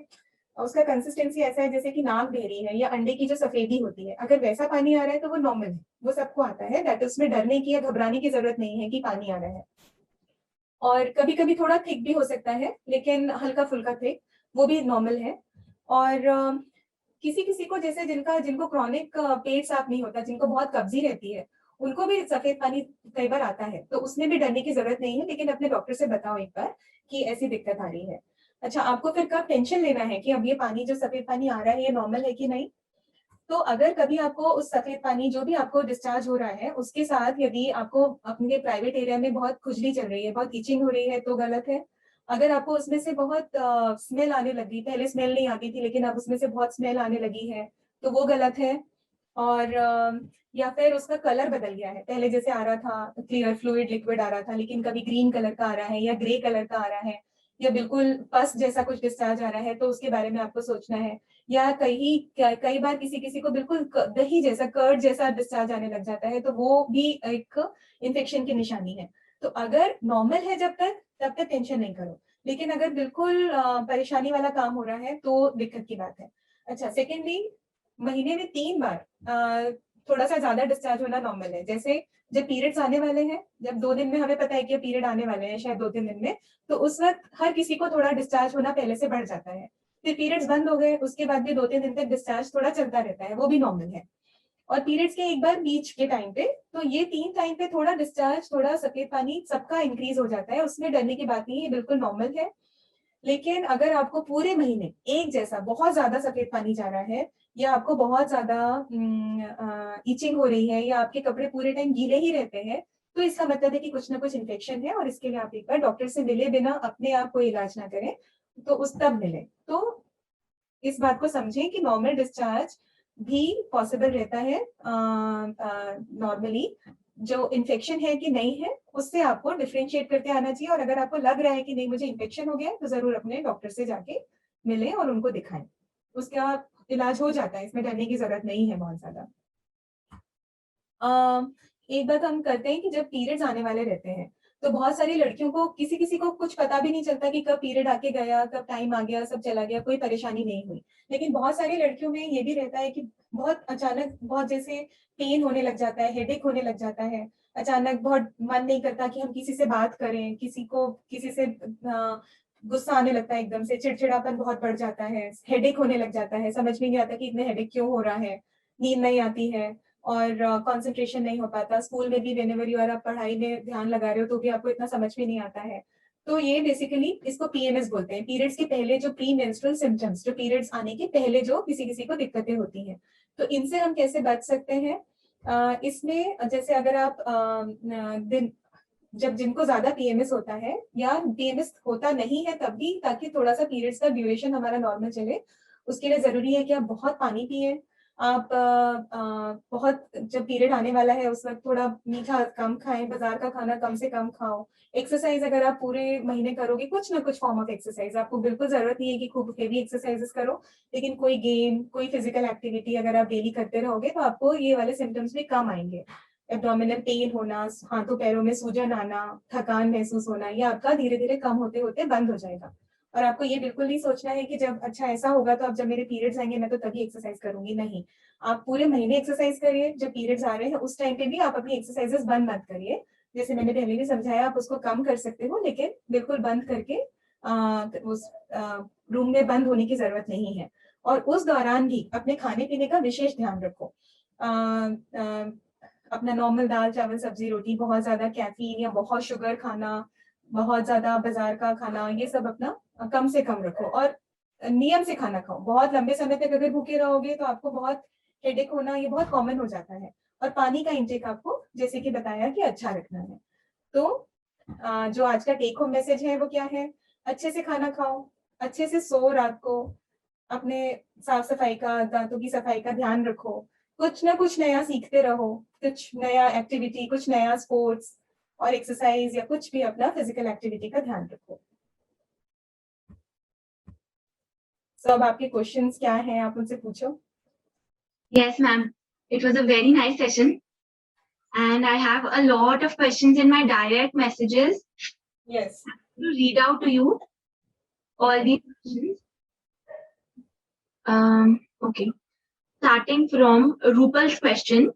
B: उसका कंसिस्टेंसी ऐसा है जैसे कि नाक बेरी है या अंडे की जो सफेदी होती है, अगर वैसा पानी आ रहा है तो वो नॉर्मल है, वो सबको आता है। दैट उसमें डरने की या घबराने की जरूरत नहीं है कि पानी आ रहा है। और कभी कभी थोड़ा थिक भी हो सकता है, लेकिन हल्का फुल्का थिक, वो भी नॉर्मल है। और किसी किसी को जैसे जिनको क्रॉनिक पेट साफ नहीं होता, जिनको बहुत कब्जी रहती है, उनको भी सफेद पानी कई बार आता है, तो उसमें भी डरने की जरूरत नहीं है, लेकिन अपने डॉक्टर से बताओ एक बार कि ऐसी दिक्कत आ रही है। अच्छा, आपको फिर कब टेंशन लेना है कि अब ये पानी जो सफेद पानी आ रहा है ये नॉर्मल है कि नहीं? तो अगर कभी आपको उस सफेद पानी जो भी आपको डिस्चार्ज हो रहा है उसके साथ यदि आपको अपने प्राइवेट एरिया में बहुत खुजली चल रही है, बहुत इचिंग हो रही है, तो गलत है। अगर आपको उसमें से बहुत स्मेल आने लगी, पहले स्मेल नहीं आती थी लेकिन अब उसमें से बहुत स्मेल आने लगी है, तो वो गलत है। और या फिर उसका कलर बदल गया है, पहले जैसे आ रहा था क्लियर फ्लूइड लिक्विड आ रहा था, लेकिन कभी ग्रीन कलर का आ रहा है या ग्रे कलर का आ रहा है, या बिल्कुल पस जैसा कुछ डिस्चार्ज आ रहा है, तो उसके बारे में आपको सोचना है। या कई बार किसी किसी को बिल्कुल दही जैसा, कर्ड जैसा डिस्चार्ज आने लग जाता है, तो वो भी एक इन्फेक्शन की निशानी है। तो अगर नॉर्मल है जब तक, तब तक टेंशन नहीं करो, लेकिन अगर बिल्कुल परेशानी वाला काम हो रहा है तो दिक्कत की बात है। अच्छा, सेकेंडली, महीने में 3 बार थोड़ा सा ज्यादा डिस्चार्ज होना नॉर्मल है। जैसे जब पीरियड्स आने वाले हैं, जब 2 दिन में हमें पता है कि पीरियड आने वाले हैं शायद 2-3 दिन में, तो उस वक्त हर किसी को थोड़ा डिस्चार्ज होना पहले से बढ़ जाता है। फिर पीरियड्स बंद हो गए, उसके बाद भी 2-3 दिन तक डिस्चार्ज थोड़ा चलता रहता है, वो भी नॉर्मल है। और पीरियड्स के एक बार बीच के टाइम पे, तो ये 3 टाइम पे थोड़ा डिस्चार्ज, थोड़ा सफेद पानी सबका इंक्रीज हो जाता है, उसमें डरने की बात नहीं है, ये बिल्कुल नॉर्मल है। लेकिन अगर आपको पूरे महीने एक जैसा बहुत ज्यादा सफेद पानी जा रहा है, या आपको बहुत ज्यादा इचिंग हो रही है, या आपके कपड़े पूरे टाइम गीले ही रहते हैं, तो इसका मतलब है कि कुछ ना कुछ इन्फेक्शन है, और इसके लिए आप एक बार डॉक्टर से मिले बिना अपने आप को इलाज ना करें, तो उस तब मिले। तो इस बात को समझें कि नॉर्मल डिस्चार्ज भी पॉसिबल रहता है नॉर्मली। जो इन्फेक्शन है कि नहीं है, उससे आपको डिफ्रेंशिएट करते आना चाहिए, और अगर आपको लग रहा है कि नहीं मुझे इन्फेक्शन हो गया है, तो जरूर अपने डॉक्टर से जाके मिलें और उनको दिखाएं। उसका इलाज हो जाता है, इसमें डरने की जरूरत नहीं है बहुत ज्यादा। एक बात हम करते हैं कि जब पीरियड्स आने वाले रहते हैं, तो बहुत सारी लड़कियों को, किसी किसी को कुछ पता भी नहीं चलता कि कब पीरियड आके गया, कब टाइम आ गया, सब चला गया, कोई परेशानी नहीं हुई। लेकिन बहुत सारी लड़कियों में ये भी रहता है कि बहुत अचानक बहुत जैसे पेन होने लग जाता है, हेडेक होने लग जाता है, अचानक बहुत मन नहीं करता कि हम किसी से बात करें, किसी से गुस्सा आने लगता है, एकदम से चिड़चिड़ापन बहुत बढ़ जाता है, हेडेक होने लग जाता है, समझ में नहीं आता कि इतने हेडेक क्यों हो रहा है, नींद नहीं आती है, और कंसंट्रेशन नहीं हो पाता। स्कूल में भी वेनेवर यू आर आप पढ़ाई में ध्यान लगा रहे हो तो भी आपको इतना समझ में नहीं आता है। तो ये बेसिकली इसको पीएमएस बोलते हैं, पीरियड्स के पहले जो प्री मेंस्ट्रुअल सिम्टम्स, जो पीरियड्स आने के पहले जो किसी किसी को दिक्कतें होती हैं, तो इनसे हम कैसे बच सकते हैं? इसमें जैसे अगर आप दिन, जब जिनको ज्यादा पीएमएस होता है या पीएमएस होता नहीं है तब भी, ताकि थोड़ा सा पीरियड्स का ड्यूरेशन हमारा नॉर्मल चले, उसके लिए जरूरी है कि आप बहुत पानी पिए। आप बहुत, जब पीरियड आने वाला है उस वक्त थोड़ा मीठा कम खाएं, बाजार का खाना कम से कम खाओ। एक्सरसाइज अगर आप पूरे महीने करोगे, कुछ ना कुछ फॉर्म ऑफ एक्सरसाइज, आपको बिल्कुल जरूरत नहीं है कि खूब हेवी एक्सरसाइजेस करो, लेकिन कोई गेम, कोई फिजिकल एक्टिविटी अगर आप डेली करते रहोगे तो आपको ये वाले सिम्टम्स भी कम आएंगे। एब्डोमिनल पेन होना, हाथों पैरों में सूजन आना, थकान महसूस होना, ये आपका धीरे धीरे कम होते होते बंद हो जाएगा। और आपको ये बिल्कुल नहीं सोचना है कि जब अच्छा ऐसा होगा तो अब जब मेरे पीरियड्स आएंगे मैं तो तभी एक्सरसाइज करूंगी, नहीं। आप पूरे महीने एक्सरसाइज करिए, जब पीरियड्स आ रहे हैं उस टाइम पे भी आप अपनी एक्सरसाइजेस बंद मत करिए। जैसे मैंने पहले भी समझाया, आप उसको कम कर सकते हो, लेकिन बिल्कुल बंद करके उस रूम में बंद होने की जरूरत नहीं है। और उस दौरान भी अपने खाने पीने का विशेष ध्यान रखो। अपना नॉर्मल दाल चावल सब्जी रोटी, बहुत ज्यादा कैफीन या बहुत शुगर खाना, बहुत ज्यादा बाजार का खाना, ये सब अपना कम से कम रखो। और नियम से खाना खाओ। बहुत लंबे समय तक अगर भूखे रहोगे तो आपको बहुत हेडेक होना ये बहुत कॉमन हो जाता है। और पानी का इंटेक आपको जैसे कि बताया कि अच्छा रखना है। तो जो आज का टेक होम मैसेज है वो क्या है? अच्छे से खाना खाओ, अच्छे से सो रात को, अपने साफ सफाई का, दांतों की सफाई का ध्यान रखो, कुछ ना कुछ नया सीखते रहो, कुछ नया एक्टिविटी, कुछ नया स्पोर्ट्स और एक्सरसाइज या कुछ भी अपना फिजिकल एक्टिविटी का ध्यान रखो। So, अब आपके क्वेश्चंस क्या हैं, आप उनसे पूछो।
A: Yes, ma'am. It was a very nice session. And I have a lot of questions in my direct messages
B: Yes.
A: to read out to you. All these questions. Okay. Starting from Rupal's question.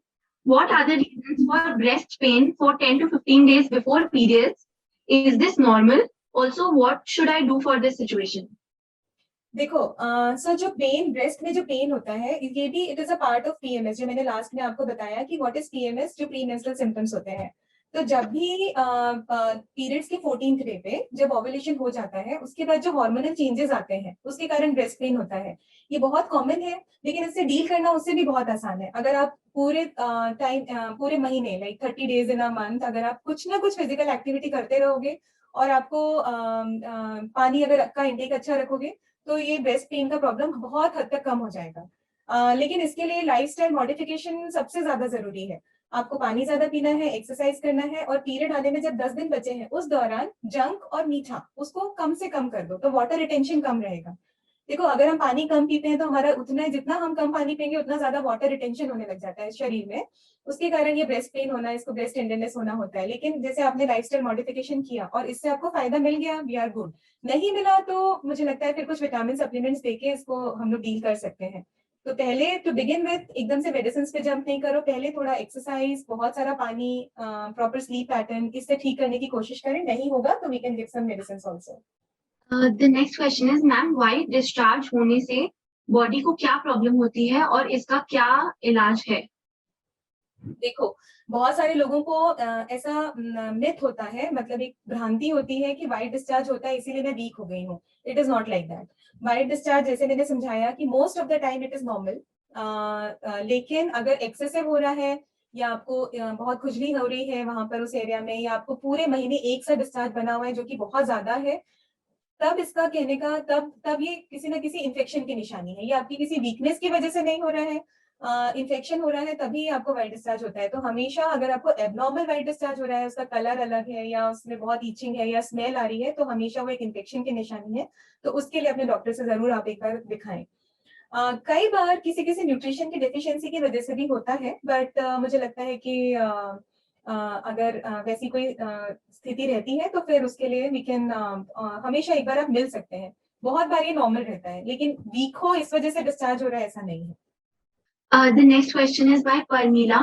A: What are the reasons for breast pain for 10 to 15 days before periods? Is this normal? Also, what should I do for this situation?
B: देखो, सो जो पेन, ब्रेस्ट में जो पेन होता है ये भी it is a part of PMS, जो मैंने लास्ट में आपको बताया कि व्हाट इज पीएमएस, जो प्रीमेंस्ट्रुअल सिम्टम्स होते हैं। तो जब भी पीरियड्स के 14th डे पे जब ओव्यूलेशन हो जाता है, उसके बाद जो हार्मोनल चेंजेस आते हैं उसके कारण ब्रेस्ट पेन होता है। ये बहुत कॉमन है, लेकिन इससे डील करना उससे भी बहुत आसान है। अगर आप पूरे टाइम, पूरे महीने, like 30 days in a month, अगर आप कुछ ना कुछ फिजिकल एक्टिविटी करते रहोगे और आपको पानी अगर का इंटेक अच्छा रखोगे तो ये ब्रेस्ट पेन का प्रॉब्लम बहुत हद तक कम हो जाएगा। लेकिन इसके लिए लाइफस्टाइल मॉडिफिकेशन सबसे ज्यादा जरूरी है। आपको पानी ज्यादा पीना है, एक्सरसाइज करना है, और पीरियड आने में जब 10 दिन बचे हैं उस दौरान जंक और मीठा उसको कम से कम कर दो, तो वाटर रिटेंशन कम रहेगा। देखो, अगर हम पानी कम पीते हैं तो हमारा उतना, जितना हम कम पानी पियेंगे उतना ज्यादा वाटर रिटेंशन होने लग जाता है शरीर में। उसके कारण ये ब्रेस्ट पेन होना, इसको ब्रेस्ट टेंडरनेस होना होता है। लेकिन जैसे आपने लाइफस्टाइल मॉडिफिकेशन किया और इससे आपको फायदा मिल गया, वी आर गुड। नहीं मिला तो मुझे लगता है फिर कुछ विटामिन सप्लीमेंट्स देके इसको हम लोग डील कर सकते हैं। तो पहले टू बिगिन विथ एकदम से मेडिसिन पे जंप नहीं करो, पहले थोड़ा एक्सरसाइज, बहुत सारा पानी, प्रॉपर स्लीप पैटर्न, इससे ठीक करने की कोशिश करें। नहीं होगा तो we can give some medicine also.
A: The next question is, ma'am, white discharge होने से बॉडी को क्या प्रॉब्लम होती है और इसका क्या इलाज है?
B: देखो, बहुत सारे लोगों को ऐसा मिथ होता है, मतलब एक भ्रांति होती है कि व्हाइट डिस्चार्ज होता है इसीलिए मैं वीक हो गई हूँ। It is not like that. White discharge, जैसे मैंने समझाया कि most of the time it is normal, लेकिन अगर एक्सेसिव हो रहा है या आपको बहुत खुजली हो रही है वहां पर उस एरिया में, या आपको पूरे महीने एक सा डिस्चार्ज बना हुआ है जो कि बहुत ज्यादा है, तब इसका कहने का, तब ये किसी ना किसी इन्फेक्शन की निशानी है। ये आपकी किसी वीकनेस की वजह से नहीं हो रहा है, इन्फेक्शन हो रहा है, तभी आपको व्हाइट डिस्चार्ज होता है। तो हमेशा अगर आपको एबनॉर्मल व्हाइट डिस्चार्ज हो रहा है, उसका कलर अलग है या उसमें बहुत ईचिंग है या स्मेल आ रही है, तो हमेशा वो एक इन्फेक्शन की निशानी है। तो उसके लिए अपने डॉक्टर से जरूर आप एक बार दिखाएं। कई बार किसी किसी न्यूट्रिशन की डेफिशिएंसी की वजह से भी होता है, बट मुझे लगता है कि अगर वैसी कोई स्थिति रहती है तो फिर उसके लिए वी कैन, हमेशा एक बार आप मिल सकते हैं। बहुत बार ये नॉर्मल रहता है, लेकिन वीक हो इस वजह से डिस्चार्ज हो रहा है ऐसा नहीं है।
A: The next question is by Pramila.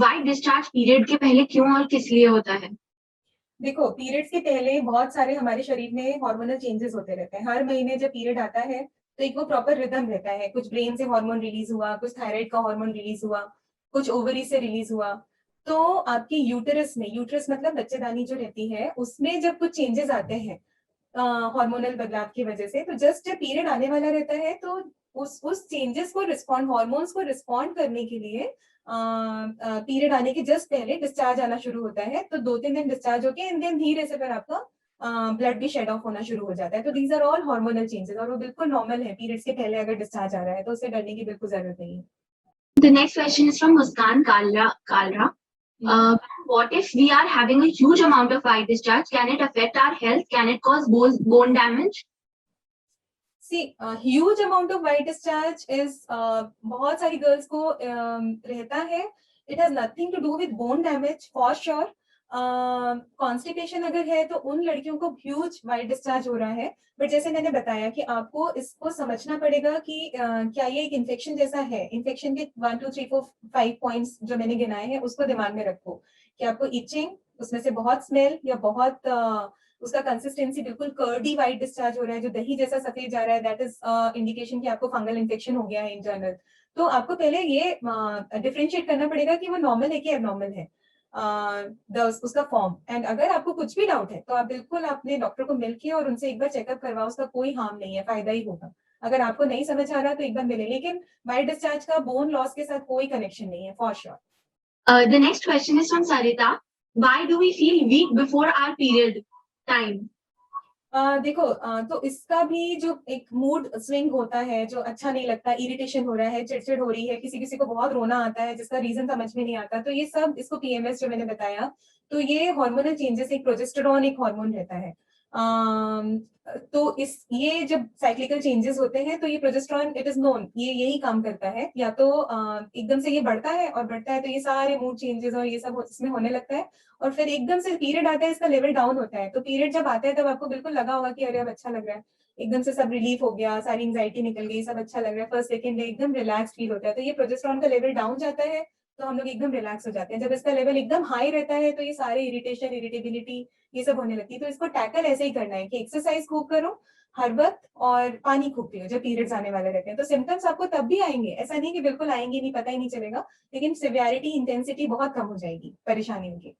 A: Why discharge period के पहले क्यों और किस लिए होता है?
B: देखो, पीरियड्स के पहले बहुत सारे हमारे शरीर में हार्मोनल चेंजेस होते रहते हैं। हर महीने जब पीरियड आता है तो एक वो प्रॉपर रिदम रहता है, कुछ ब्रेन से हार्मोन रिलीज हुआ, कुछ थायराइड का हार्मोन रिलीज हुआ, कुछ ओवरी से रिलीज हुआ। तो आपकी यूटेरस में, यूटेरस मतलब बच्चेदानी जो रहती है, उसमें जब कुछ चेंजेस आते हैं हार्मोनल बदलाव की वजह से, तो जस्ट जब पीरियड आने वाला रहता है तो उस चेंजेस को रिस्पॉन्ड, हार्मोन्स को रिस्पॉन्ड करने के लिए पीरियड आने के जस्ट पहले डिस्चार्ज आना शुरू होता है। तो 2-3 दिन डिस्चार्ज होके एंड देन धीरे से फिर आपका ब्लड भी शेड ऑफ होना शुरू हो जाता है। तो these are all hormonal changes और वो बिल्कुल नॉर्मल है। पीरियड्स के पहले अगर डिस्चार्ज आ रहा है तो उससे डरने की बिल्कुल जरूरत नहीं है।
A: The next question is from Muskan Kalra. What if we are having a huge amount of white discharge? Can it affect our health? Can it cause bone damage?
B: See, huge amount of white discharge is बहुत सारी गर्ल्स को रहता है। It has nothing to do with bone damage for sure. Constipation अगर है तो उन लड़कियों को ह्यूज व्हाइट डिस्चार्ज हो रहा है। बट जैसे मैंने बताया कि आपको इसको समझना पड़ेगा कि क्या ये एक इन्फेक्शन जैसा है। इन्फेक्शन के 1 2 3 4 5 पॉइंट्स जो मैंने गिनाए हैं उसको दिमाग में रखो कि आपको इचिंग, उसमें से बहुत स्मेल या बहुत उसका कंसिस्टेंसी बिल्कुल कर्डी व्हाइट डिस्चार्ज हो रहा है जो दही जैसा सफेद जा रहा है, दैट इज इंडिकेशन कि आपको फंगल इन्फेक्शन हो गया है इन जनरल। तो आपको पहले ये डिफरेंशिएट करना पड़ेगा कि वो नॉर्मल है कि एबनॉर्मल है। उसका फॉर्म। एंड अगर आपको कुछ भी डाउट है तो आप बिल्कुल अपने डॉक्टर को मिलके और उनसे एक बार चेकअप करवाओ, उसका कोई हार्म नहीं है, फायदा ही होगा। अगर आपको नहीं समझ आ रहा तो एक बार मिले, लेकिन वाइट डिस्चार्ज का बोन लॉस के साथ कोई कनेक्शन नहीं है, for sure.
A: The next question is from Sarita. Why do we feel weak before our period time?
B: देखो, तो इसका भी जो एक मूड स्विंग होता है, जो अच्छा नहीं लगता, इरिटेशन हो रहा है, चिड़चिड़ हो रही है, किसी किसी को बहुत रोना आता है जिसका रीजन समझ में नहीं आता, तो ये सब, इसको पीएमएस जो मैंने बताया, तो ये हार्मोनल चेंजेस, एक प्रोजेस्टेरॉन एक हार्मोन रहता है। तो ये जब साइक्लिकल चेंजेस होते हैं तो ये प्रोजेस्टेरॉन, इट इज नोन, ये यही काम करता है, या तो एकदम से ये बढ़ता है, और बढ़ता है तो ये सारे मूड चेंजेस और ये सब इसमें होने लगता है, और फिर एकदम से पीरियड आता है, इसका लेवल डाउन होता है। तो पीरियड जब आता है तब आपको बिल्कुल लगा होगा कि अरे अब अच्छा लग रहा है, एकदम से सब रिलीफ हो गया, सारी एंजाइटी निकल गई, सब अच्छा लग रहा है, फर्स्ट सेकंड डे एकदम रिलैक्स फील होता है। तो ये प्रोजेस्टेरॉन का लेवल डाउन जाता है तो हम लोग एकदम रिलैक्स हो जाते हैं। जब इसका लेवल एकदम हाई रहता है तो ये सारे इरिटेशन, इरिटेबिलिटी, ये सब होने लगती है। तो इसको टैकल ऐसे ही करना है कि एक्सरसाइज खूब करो हर वक्त, और पानी खूब पियो जब पीरियड्स आने वाले रहते हैं। तो सिम्टम्स आपको तब भी आएंगे, ऐसा नहीं कि बिल्कुल आएंगे नहीं, पता ही नहीं चलेगा, लेकिन सिवियरिटी, इंटेंसिटी बहुत कम हो जाएगी परेशानियों की।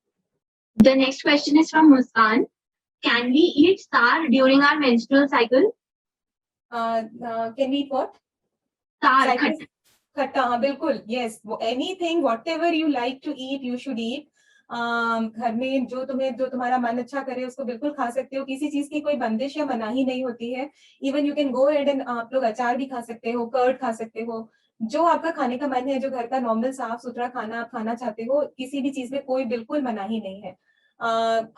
A: The next question is from Muskan. Can we eat sour during our menstrual cycle?
B: Can we eat what?
A: Sour,
B: Cycle- खट्टा, हाँ बिल्कुल, yes, anything what ever you like to eat you should eat. घर में जो तुम्हारा मन अच्छा करे उसको बिल्कुल खा सकते हो, किसी चीज की कोई बंदिश या मनाही नहीं होती है। Even you can go ahead and आप लोग अचार भी खा सकते हो, कर्ड खा सकते हो, जो आपका खाने का मन है, जो घर का नॉर्मल साफ सुथरा खाना आप खाना चाहते हो, किसी भी चीज में कोई बिल्कुल मनाही नहीं है।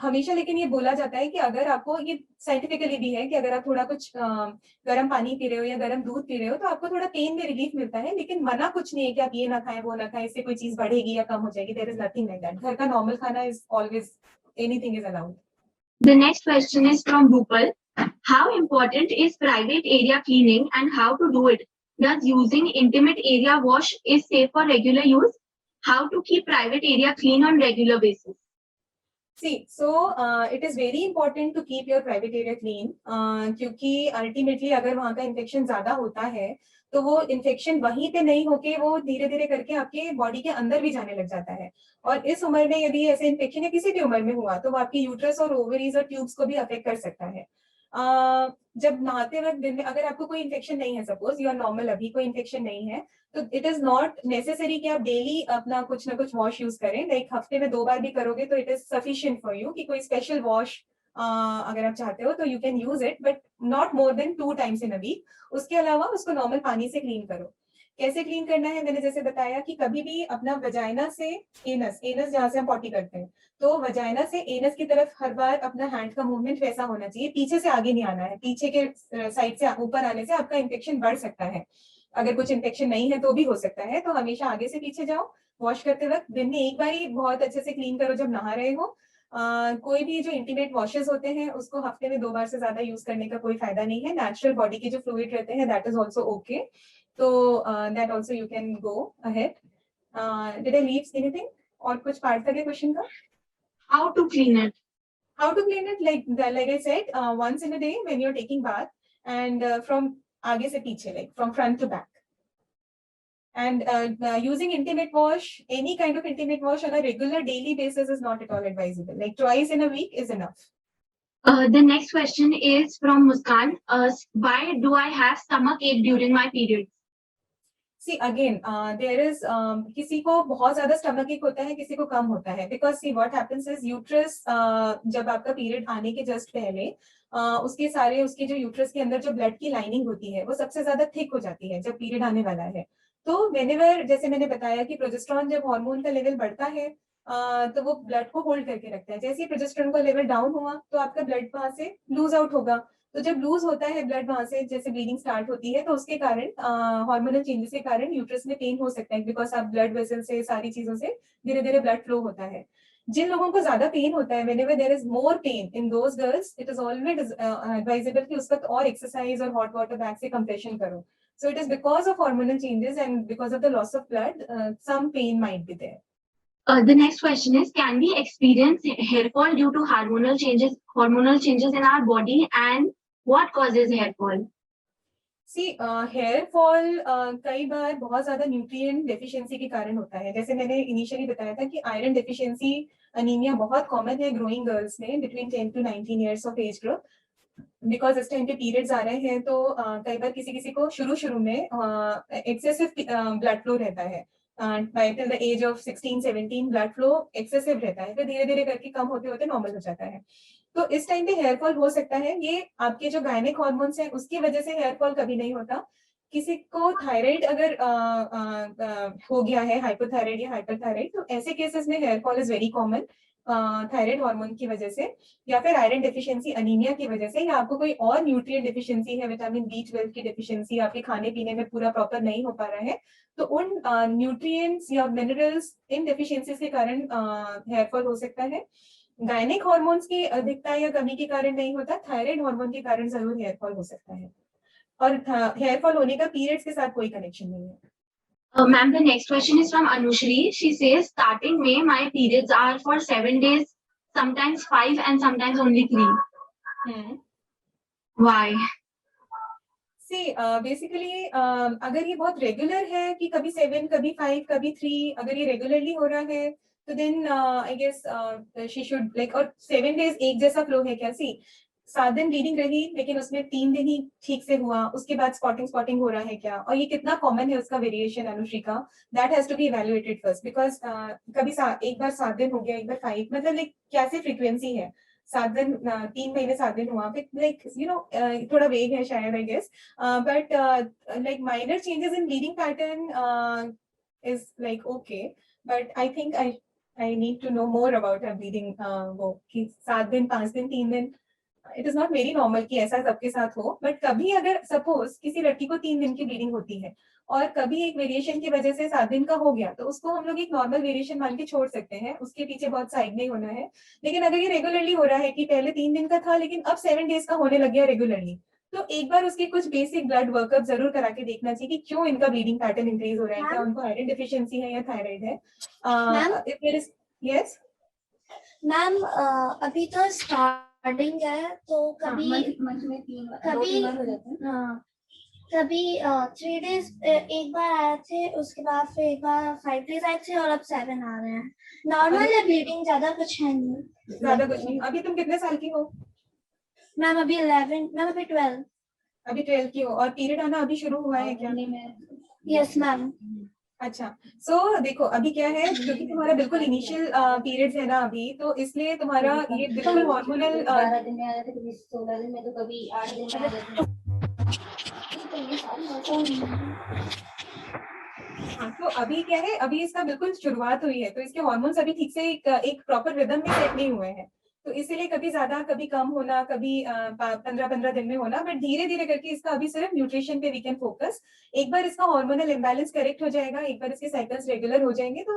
B: हमेशा लेकिन ये बोला जाता है कि अगर आपको, ये साइंटिफिकली भी है कि अगर आप थोड़ा कुछ गर्म पानी पी रहे हो या गर्म दूध पी रहे हो तो आपको थोड़ा पेन में रिलीफ मिलता है, लेकिन मना कुछ नहीं है कि आप ये ना खाएं वो ना खाएं, इससे कोई चीज बढ़ेगी या कम हो जाएगी। There is nothing like that. घर का नॉर्मल खाना is always, anything is allowed.
A: The next question is from Bhupal. How important is private area cleaning and how to do it? Does using intimate area wash is safe for regular use? How to keep private area clean on regular basis?
B: See, so it is very important to keep your private area clean, क्योंकि ultimately अगर वहाँ का इन्फेक्शन ज्यादा होता है तो वो इन्फेक्शन वहीं पे नहीं होके वो धीरे धीरे करके आपके बॉडी के अंदर भी जाने लग जाता है। और इस उम्र में यदि ऐसे इन्फेक्शन या किसी भी उम्र में हुआ तो वो आपकी यूट्रस और ओवरीज और ट्यूब्स को भी अफेक्ट कर सकता है। जब नहाते वक्त दिन में अगर आपको कोई इन्फेक्शन नहीं है, सपोज यू आर नॉर्मल, अभी कोई इन्फेक्शन नहीं है, तो इट इज नॉट नेसेसरी कि आप डेली अपना कुछ ना कुछ वॉश यूज करें। लाइक हफ्ते में 2 बार भी करोगे तो it is sufficient for you. कि कोई स्पेशल वॉश अगर आप चाहते हो तो you can use it, but not more than 2 times in a week. उसके अलावा उसको नॉर्मल पानी से क्लीन करो। कैसे क्लीन करना है, मैंने जैसे बताया कि कभी भी अपना वजाइना से एनस, एनस जहां से हम पॉटी करते हैं, तो वजाइना से एनस की तरफ हर बार अपना हैंड का मूवमेंट वैसा होना चाहिए, पीछे से आगे नहीं आना है। पीछे के साइड से ऊपर आने से आपका इन्फेक्शन बढ़ सकता है। अगर कुछ इन्फेक्शन नहीं है तो भी हो सकता है, तो हमेशा आगे से पीछे जाओ। वॉश करते वक्त दिन में एक बार ही बहुत अच्छे से क्लीन करो जब नहा रहे हो। कोई भी जो इंटीमेट वॉशेस होते हैं उसको हफ्ते में 2 बार से ज्यादा यूज करने का कोई फायदा नहीं है। नेचुरल बॉडी के जो फ्लूइड रहते हैं दैट इज ऑल्सो ओके, तो that also you can go ahead. Did I leave anything? और कुछ पार्ट था क्या क्वेश्चन का?
A: How to clean it?
B: How to clean it? Like I said, once in a day when you're taking bath, and from आगे से पीछे, like from front to back. And using intimate wash, any kind of intimate wash on a regular daily basis is not at all advisable. Like twice in a week is enough.
A: The next question is from Muskan. Why do I have stomach ache during my period?
B: See again, there is किसी को बहुत ज्यादा स्टमक एक होता है, किसी को कम होता है, because see what happens is uterus जब आपका पीरियड आने के जस्ट पहले उसके जो यूट्रस के अंदर जो ब्लड की लाइनिंग होती है वो सबसे ज्यादा थिक हो जाती है जब पीरियड आने वाला है। तो व्हेनेवर, जैसे मैंने बताया कि प्रोजेस्टेरॉन जब हार्मोन का लेवल बढ़ता है तो वो ब्लड को होल्ड करके रखता है। जैसे ही प्रोजेस्टेरॉन का लेवल डाउन हुआ तो आपका ब्लड वहां से लूज आउट होगा। तो जब लूज होता है ब्लड वहां से, जैसे ब्लीडिंग स्टार्ट होती है, तो उसके कारण हार्मोनल चेंजेस के कारण यूट्रस में पेन हो सकता है, बिकॉज आप ब्लड वेसल से सारी चीजों से धीरे धीरे ब्लड फ्लो होता है। जिन लोगों को ज्यादा पेन होता है, whenever there is more pain in those girls, it is always advisable कि उस वक्त और एक्सरसाइज और हॉट वाटर बैग से कंप्रेशन करो। So it is because of hormonal changes and because of the loss of blood, some pain might be there.
A: The next question is, can we experience hair fall due to hormonal changes in our body, and what causes hair fall?
B: See hair fall कई बार बहुत ज्यादा न्यूट्रिएंट डेफिशिएंसी के कारण होता है। जैसे मैंने इनिशियली बताया था कि आयरन डेफिशिएंसी अनीमिया बहुत कॉमन है ग्रोइंग गर्ल्स में between 10 to 19 years of age group. Because इस टाइम पे पीरियड्स आ रहे हैं तो कई बार किसी किसी को शुरू में एक्सेसिव ब्लड फ्लो रहता है। By till the age of 16-17 blood flow excessive रहता है, फिर धीरे धीरे करके कम होते होते नॉर्मल हो जाता है। तो इस टाइम पे हेयर फॉल हो सकता है। ये आपके जो गायनिक हार्मोन्स हैं उसकी वजह से हेयर फॉल कभी नहीं होता। किसी को थायराइड अगर हो गया है, हाइपोथायराइड या हाइपरथायराइड, तो ऐसे केसेस में hair fall is very common thyroid hormone की वजह से, या फिर आयरन डेफिशिएंसी अनीमिया की वजह से, या आपको कोई और न्यूट्रिएंट डेफिशिएंसी है, विटामिन B12 की डेफिशिएंसी आपके खाने पीने में पूरा प्रॉपर नहीं हो पा रहा है, तो उन न्यूट्रिएंट्स या मिनरल्स इन डेफिशिएंसीज के कारण हेयर फॉल हो सकता है। गायनिक हार्मोन्स की अधिकता या कमी के कारण नहीं होता, थायराइड हार्मोन के कारण जरूर हेयर फॉल हो सकता है। और हेयर फॉल होने का पीरियड्स के साथ कोई कनेक्शन नहीं है।
A: Ma'am, the next question is from Anushri. She says, starting May, my periods are for 7 days, sometimes 5 and sometimes only 3. Why?
B: See basically अगर ये बहुत रेगुलर है कि कभी 7 कभी 5 कभी 3, अगर ये रेगुलरली हो रहा है तो then I guess she should like, और 7 डेज एक जैसा फ्लो है क्या? सी 7 दिन ब्लीडिंग रही लेकिन उसमें 3 दिन ही ठीक से हुआ, उसके बाद स्पॉटिंग हो रहा है क्या, और ये कितना कॉमन है उसका वेरिएशन अनुश्री का, that has to be evaluated first. Because कभी एक बार 7 दिन हो गया, एक बार 5, मतलब लाइक कैसे फ्रीक्वेंसी है? 7 दिन 3 महीने 7 दिन हुआ, फिर लाइक यू नो थोड़ा वेग है शायद I guess, but like minor changes in bleeding pattern is like okay, but I think I need to know more about her bleeding वो कि 7 दिन 5 दिन 3 दिन, it is not very normal कि ऐसा सबके साथ हो। बट कभी अगर सपोज किसी लड़की को 3 दिन की ब्लीडिंग होती है और कभी एक वेरिएशन की वजह से 7 दिन का हो गया, तो उसको हम लोग एक नॉर्मल वेरिएशन मान के छोड़ सकते हैं, उसके पीछे बहुत साइड नहीं होना है। लेकिन अगर ये रेगुलरली हो रहा है कि पहले 3 दिन का था लेकिन अब 7 डेज का होने लग गया रेगुलरली, तो एक बार उसके कुछ बेसिक ब्लड वर्कअप जरूर करा के देखना चाहिए कि क्यों इनका ब्लीडिंग पैटर्न इंक्रीज हो रहा है, क्या उनको आयरन डेफिशिएंसी है या थायराइड है। यस
C: मैम, अभी तो स्टार्टिंग है तो कभी कभी 3 डेज एक बार आए थे, उसके बाद फिर एक बार 5 डेज आए थे और अब 7 आ रहे हैं। नॉर्मल है ब्लीडिंग, ज्यादा कुछ है नहीं।
B: ज्यादा कुछ नहीं। अभी तुम कितने साल की हो?
C: मैम अभी 11, मैम अभी 12।
B: अभी 12 की हो और पीरियड आना अभी शुरू हुआ है क्या?
C: Yes ma'am.
B: अच्छा, सो देखो अभी क्या है, क्योंकि तुम्हारा बिल्कुल इनिशियल पीरियड्स है ना अभी, तो इसलिए तुम्हारा ये बिल्कुल हार्मोनल
C: 12 दिन में आ रहे थे, कभी 16 दिन में, तो कभी 8 दिन में आ रहे थे।
B: तो अभी क्या है, अभी इसका बिल्कुल शुरुआत हुई है, तो इसके हार्मोन्स अभी ठीक से एक प्रॉपर रिदम में सेट नहीं हुए हैं, तो इसीलिए कभी ज्यादा कभी कम होना, कभी 15-15 दिन में होना, बट धीरे धीरे करके इसका अभी सिर्फ न्यूट्रिशन पे वी कैन फोकस। एक बार इसका हार्मोनल इम्बैलेंस करेक्ट हो जाएगा, एक बार इसके साइकिल्स रेगुलर हो जाएंगे तो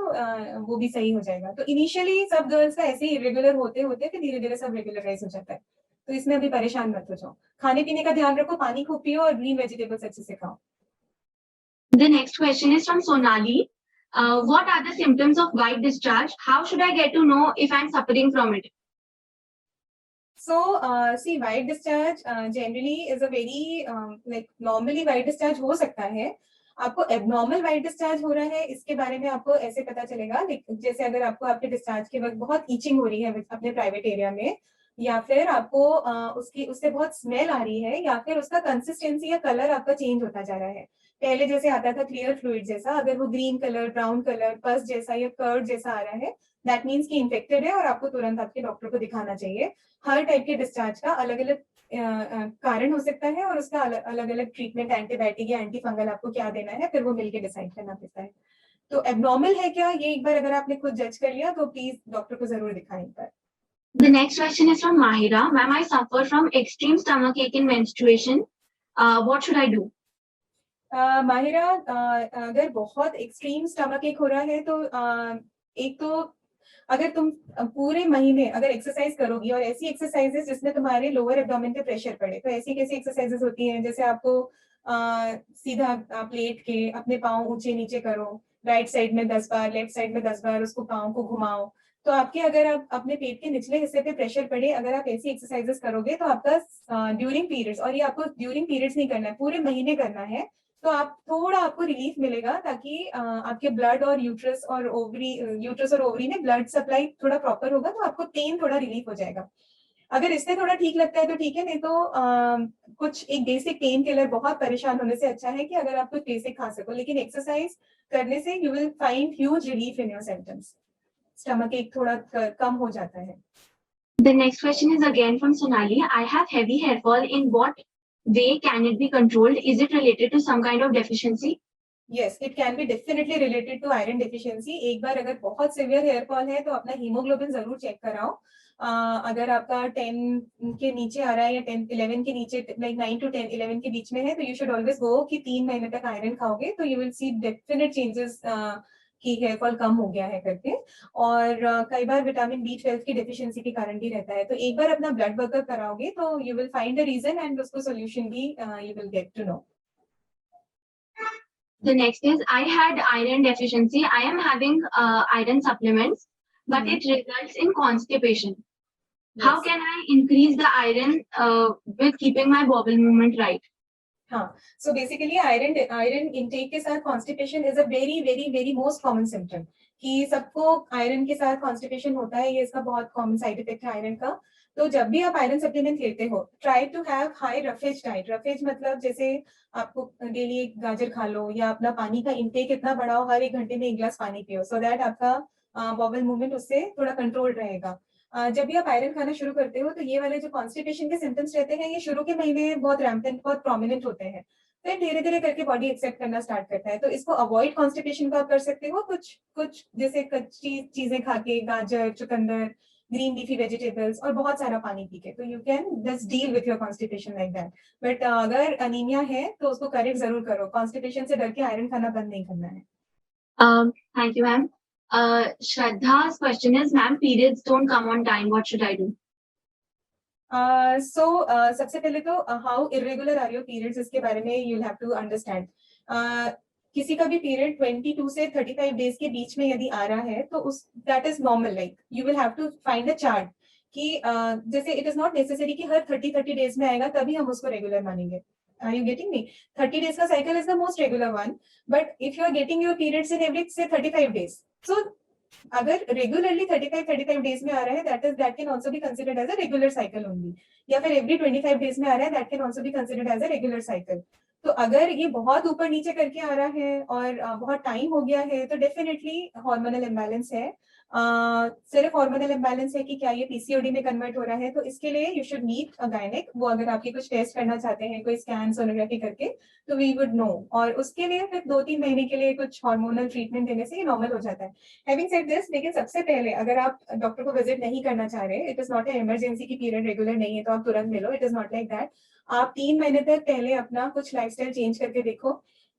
B: वो भी सही हो जाएगा। तो इनिशियली सब गर्ल्स का ऐसे ही इरेगुलर होते होते फिर धीरे धीरे सब रेगुलराइज हो जाता है, तो इसमें अभी परेशान मत हो जाओ। खाने पीने का ध्यान रखो, पानी खूब पियो और ग्रीन वेजिटेबल्स अच्छे से खाओ।
A: The next question is from Sonali. What are the symptoms of white discharge? How should I get to know if I'm suffering from it?
B: So, see, white discharge generally is a very like normally white discharge हो सकता है। आपको एबनॉर्मल व्हाइट डिस्चार्ज हो रहा है, इसके बारे में आपको ऐसे पता चलेगा, जैसे अगर आपको आपके डिस्चार्ज के वक्त बहुत ईचिंग हो रही है अपने प्राइवेट एरिया में, या फिर आपको उससे बहुत स्मेल आ रही है, या फिर उसका कंसिस्टेंसी या कलर आपका चेंज होता जा रहा है। पहले जैसे आता था क्लियर फ्लूइड जैसा, अगर वो ग्रीन कलर, ब्राउन कलर, पस जैसा या कर्ड जैसा आ रहा है, दैट मीन्स कि इन्फेक्टेड है और आपको तुरंत आपके डॉक्टर को दिखाना चाहिए। हर टाइप के डिस्चार्ज का अलग अलग कारण हो सकता है और उसका अलग अलग ट्रीटमेंट, एंटीबायोटिक या एंटी फंगल आपको क्या देना है, फिर वो मिलके डिसाइड करना पड़ता है। तो एबनॉर्मल है क्या, ये एक बार अगर आपने खुद जज कर लिया तो प्लीज डॉक्टर को जरूर दिखाएं एक बार।
A: The next question is from Mahira. Ma'am, I suffer from extreme stomach ache in menstruation. What should I do?
B: Mahira, अगर बहुत एक्सट्रीम स्टमक एक हो रहा है तो एक तो अगर तुम पूरे महीने अगर एक्सरसाइज करोगी और ऐसी एक्सरसाइजेस जिसमें तुम्हारे लोअर एब्डोमेन पे प्रेशर पड़े, तो ऐसी कैसी एक्सरसाइजेस होती हैं, जैसे आपको सीधा आप लेट के अपने पाँव ऊंचे नीचे करो, राइट साइड में 10 बार, लेफ्ट साइड में 10 बार उसको पाँव को घुमाओ, तो आपके अगर आप अपने पेट के निचले हिस्से पे प्रेशर पड़े, अगर आप ऐसी एक्सरसाइजेस करोगे तो आपका ड्यूरिंग पीरियड्स, और ये आपको ड्यूरिंग पीरियड्स नहीं करना है, पूरे महीने करना है, तो आप थोड़ा आपको रिलीफ मिलेगा, ताकि आपके ब्लड और यूट्रस और ओवरी में ब्लड सप्लाई थोड़ा प्रॉपर होगा, तो आपको पेन थोड़ा रिलीफ हो जाएगा। अगर इससे थोड़ा ठीक लगता है तो ठीक है, नहीं तो कुछ एक बेसिक पेन किलर, बहुत परेशान होने से अच्छा है कि अगर आप कुछ बेसिक खा सको, लेकिन एक्सरसाइज करने से you will find huge relief in your symptoms, stomach एक थोड़ा कम हो जाता है।
A: The next question is again from Sonali. I have heavy hair fall. In what way can it be controlled? Is it related to some kind of deficiency?
B: Yes, it can be definitely related to iron deficiency. एक बार अगर बहुत सिवियर हेयर फॉल है तो अपना हीमोग्लोबिन जरूर चेक कराओ। अगर आपका 10 के नीचे आ रहा है या 10 11 के नीचे, लाइक 9 to 10 11 के बीच में है, तो यू शुड ऑलवेज गो कि 3 महीने तक आयरन खाओगे तो you will see definite changes कि हेयर फॉल कम हो गया है करके। और कई बार विटामिन B12 की डेफिशिएंसी के कारण भी रहता है, तो एक बार अपना ब्लड वर्कअप कराओगे तो you will find the reason and उसको सोल्यूशन भी you will get to know.
A: The next is, I had iron deficiency. I am having iron supplements, but it results in constipation. How can I increase the iron with keeping my bowel movement right?
B: हाँ, so basically iron intake के साथ constipation is a very most common symptom, कि सबको आयरन के साथ constipation होता है, ये इसका बहुत common side effect है आयरन का। तो जब भी आप आयरन सप्लीमेंट लेते हो, try to have high roughage diet। roughage मतलब जैसे आपको डेली एक गाजर खा लो, या अपना पानी का इंटेक इतना बढ़ाओ, हर 1 घंटे में 1 गिलास पानी पियो, so that आपका bowel movement उससे थोड़ा कंट्रोल रहेगा। जब भी आप आयरन खाना शुरू करते हो तो ये वाले जो कॉन्स्टिपेशन के सिम्टम्स रहते हैं, ये शुरू के महीने बहुत रैम्पेंट, बहुत प्रोमिनेंट होते हैं, फिर धीरे धीरे करके बॉडी एक्सेप्ट करना स्टार्ट करता है। तो इसको अवॉइड कॉन्स्टिपेशन को आप कर सकते हो कुछ जैसे कच्ची चीजें खा के, गाजर, चुकंदर, ग्रीन लीफी वेजिटेबल्स, और बहुत सारा पानी पी के, तो you can just deal with your constipation like that. But अगर अनीमिया है तो उसको करेक्ट जरूर करो, कॉन्स्टिपेशन से डर के आयरन खाना बंद नहीं करना है।
A: Thank you, ma'am. Shraddha's question is, ma'am, periods don't come on time. What should I do?
B: सबसे पहले तो how irregular are your periods, इसके बारे में यू हैव टू अंडरस्टैंड। किसी का भी पीरियड 22 से 35 डेज के बीच में यदि आ रहा है तो उस that is normal, like you will have to find a chart कि जैसे इट इज नॉट नेसेसरी कि हर 30 डेज में आएगा तभी हम उसको रेगुलर मानेंगे। Are you getting me? 30 days का cycle is the most regular one, but if you are getting your periods in every say 35 days, so अगर रेगुलरली 35 डेज में आ रहा है, that can also be considered as a regular cycle only, या फिर every 25 डेज में आ रहा है, that can also be considered as a regular cycle। तो अगर ये बहुत ऊपर नीचे करके आ रहा है और बहुत टाइम हो गया है तो डेफिनेटली हार्मोनल इम्बैलेंस है। सिर्फ हार्मोनल इम्बैलेंस है कि क्या ये पीसीओडी में कन्वर्ट हो रहा है, तो इसके लिए you should meet a gynaec. वो अगर आपके कुछ टेस्ट करना चाहते हैं, कोई स्कैन सोनोग्राफी करके, तो वी वुड नो, और उसके लिए फिर 2-3 महीने के लिए कुछ हार्मोनल ट्रीटमेंट देने से ये नॉर्मल हो जाता है। हैविंग सेड दिस, लेकिन सबसे पहले अगर आप डॉक्टर को विजिट नहीं करना चाह रहे, it is not a emergency की पीरियड रेगुलर नहीं है तो आप तुरंत मिलो, it is not like that. आप 3 महीने तक पहले अपना कुछ लाइफस्टाइल चेंज करके देखो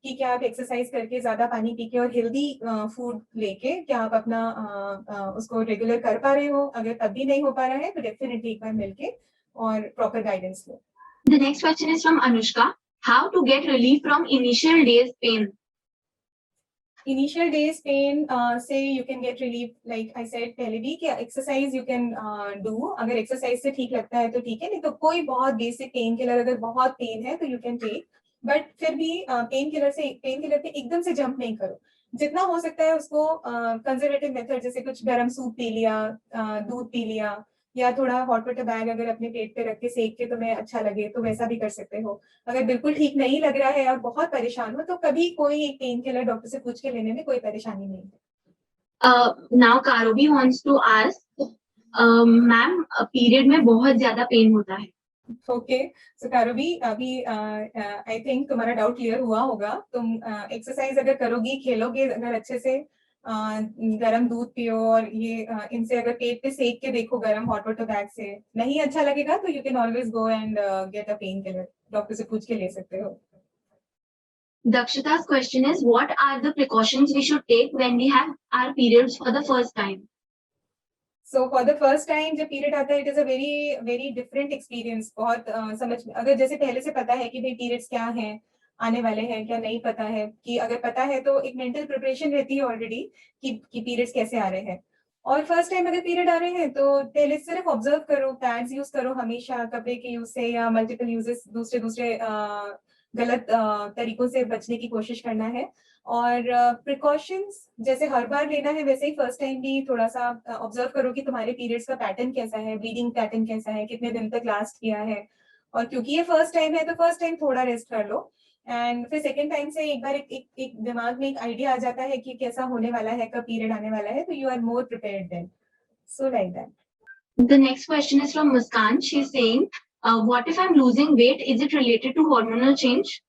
B: कि क्या आप एक्सरसाइज करके, ज्यादा पानी पी के और हेल्दी फूड लेके क्या आप अपना उसको रेगुलर कर पा रहे हो। अगर तब भी नहीं हो पा रहा है तो डेफिनेटली एक बार मिलके और proper guidance low.
A: The next question is from Anushka. How to get relief from initial days pain?
B: Initial days pain say you can get relief, like I said पहले भी, कि exercise you can do। अगर exercise से ठीक लगता है तो ठीक है, नहीं तो कोई बहुत basic pain killer, अगर बहुत पेन है तो you can take, बट फिर भी पेन किलर पे एकदम से जंप नहीं करो। जितना हो सकता है उसको कंजर्वेटिव मेथड, जैसे कुछ गरम सूप पी लिया, दूध पी लिया, या थोड़ा हॉट वाटर बैग अगर अपने पेट पे रख के सेक के तुम्हें अच्छा लगे तो वैसा भी कर सकते हो। अगर बिल्कुल ठीक नहीं लग रहा है और बहुत परेशान हो तो कभी कोई एक पेन किलर डॉक्टर से पूछ के लेने में कोई परेशानी नहीं है।
A: Now Karobi wants to ask, ma'am period में बहुत ज्यादा पेन होता है।
B: ओके, सो कारोबी, अभी आई थिंक तुम्हारा डाउट क्लियर हुआ होगा। तुम एक्सरसाइज अगर करोगी, खेलोगे अगर अच्छे से, गरम दूध पियो, और ये इनसे अगर पेट पे सेक के देखो गरम हॉट वाटर बैग से, नहीं अच्छा लगेगा तो you can always go and get a pain killer, doctor से पूछ के ले सकते हो।
A: Dakshita's question is, what are the precautions we should take when we have our periods for the first time?
B: So for the first time जब पीरियड आता है, it is a very different experience. बहुत समझ, अगर जैसे पहले से पता है कि भाई पीरियड्स क्या हैं, आने वाले हैं, क्या नहीं पता है, कि अगर पता है तो एक मेंटल प्रिपरेशन रहती है ऑलरेडी कि पीरियड्स कैसे आ रहे हैं। और फर्स्ट टाइम अगर पीरियड आ रहे हैं तो पहले सिर्फ ऑब्जर्व करो, पैड्स यूज करो हमेशा कपड़े के यूज से, या मल्टीपल यूजेस दूसरे दूसरे गलत तरीकों से बचने की कोशिश करना है। और प्रिकॉशंस जैसे हर बार लेना है वैसे ही फर्स्ट टाइम भी थोड़ा सा ऑब्जर्व करो कि तुम्हारे पीरियड्स का पैटर्न कैसा है, ब्लीडिंग पैटर्न कैसा है, कितने दिन तक लास्ट किया है। और क्योंकि ये फर्स्ट टाइम है तो फर्स्ट टाइम थोड़ा रेस्ट कर लो, एंड फिर सेकेंड टाइम से एक बार एक दिमाग में एक आइडिया आ जाता है कि कैसा होने वाला है, कब पीरियड आने वाला है, तो you are more prepared then, so like that.
A: The next question is from Muskan. She's saying, what if I'm losing weight? Is it related to hormonal change?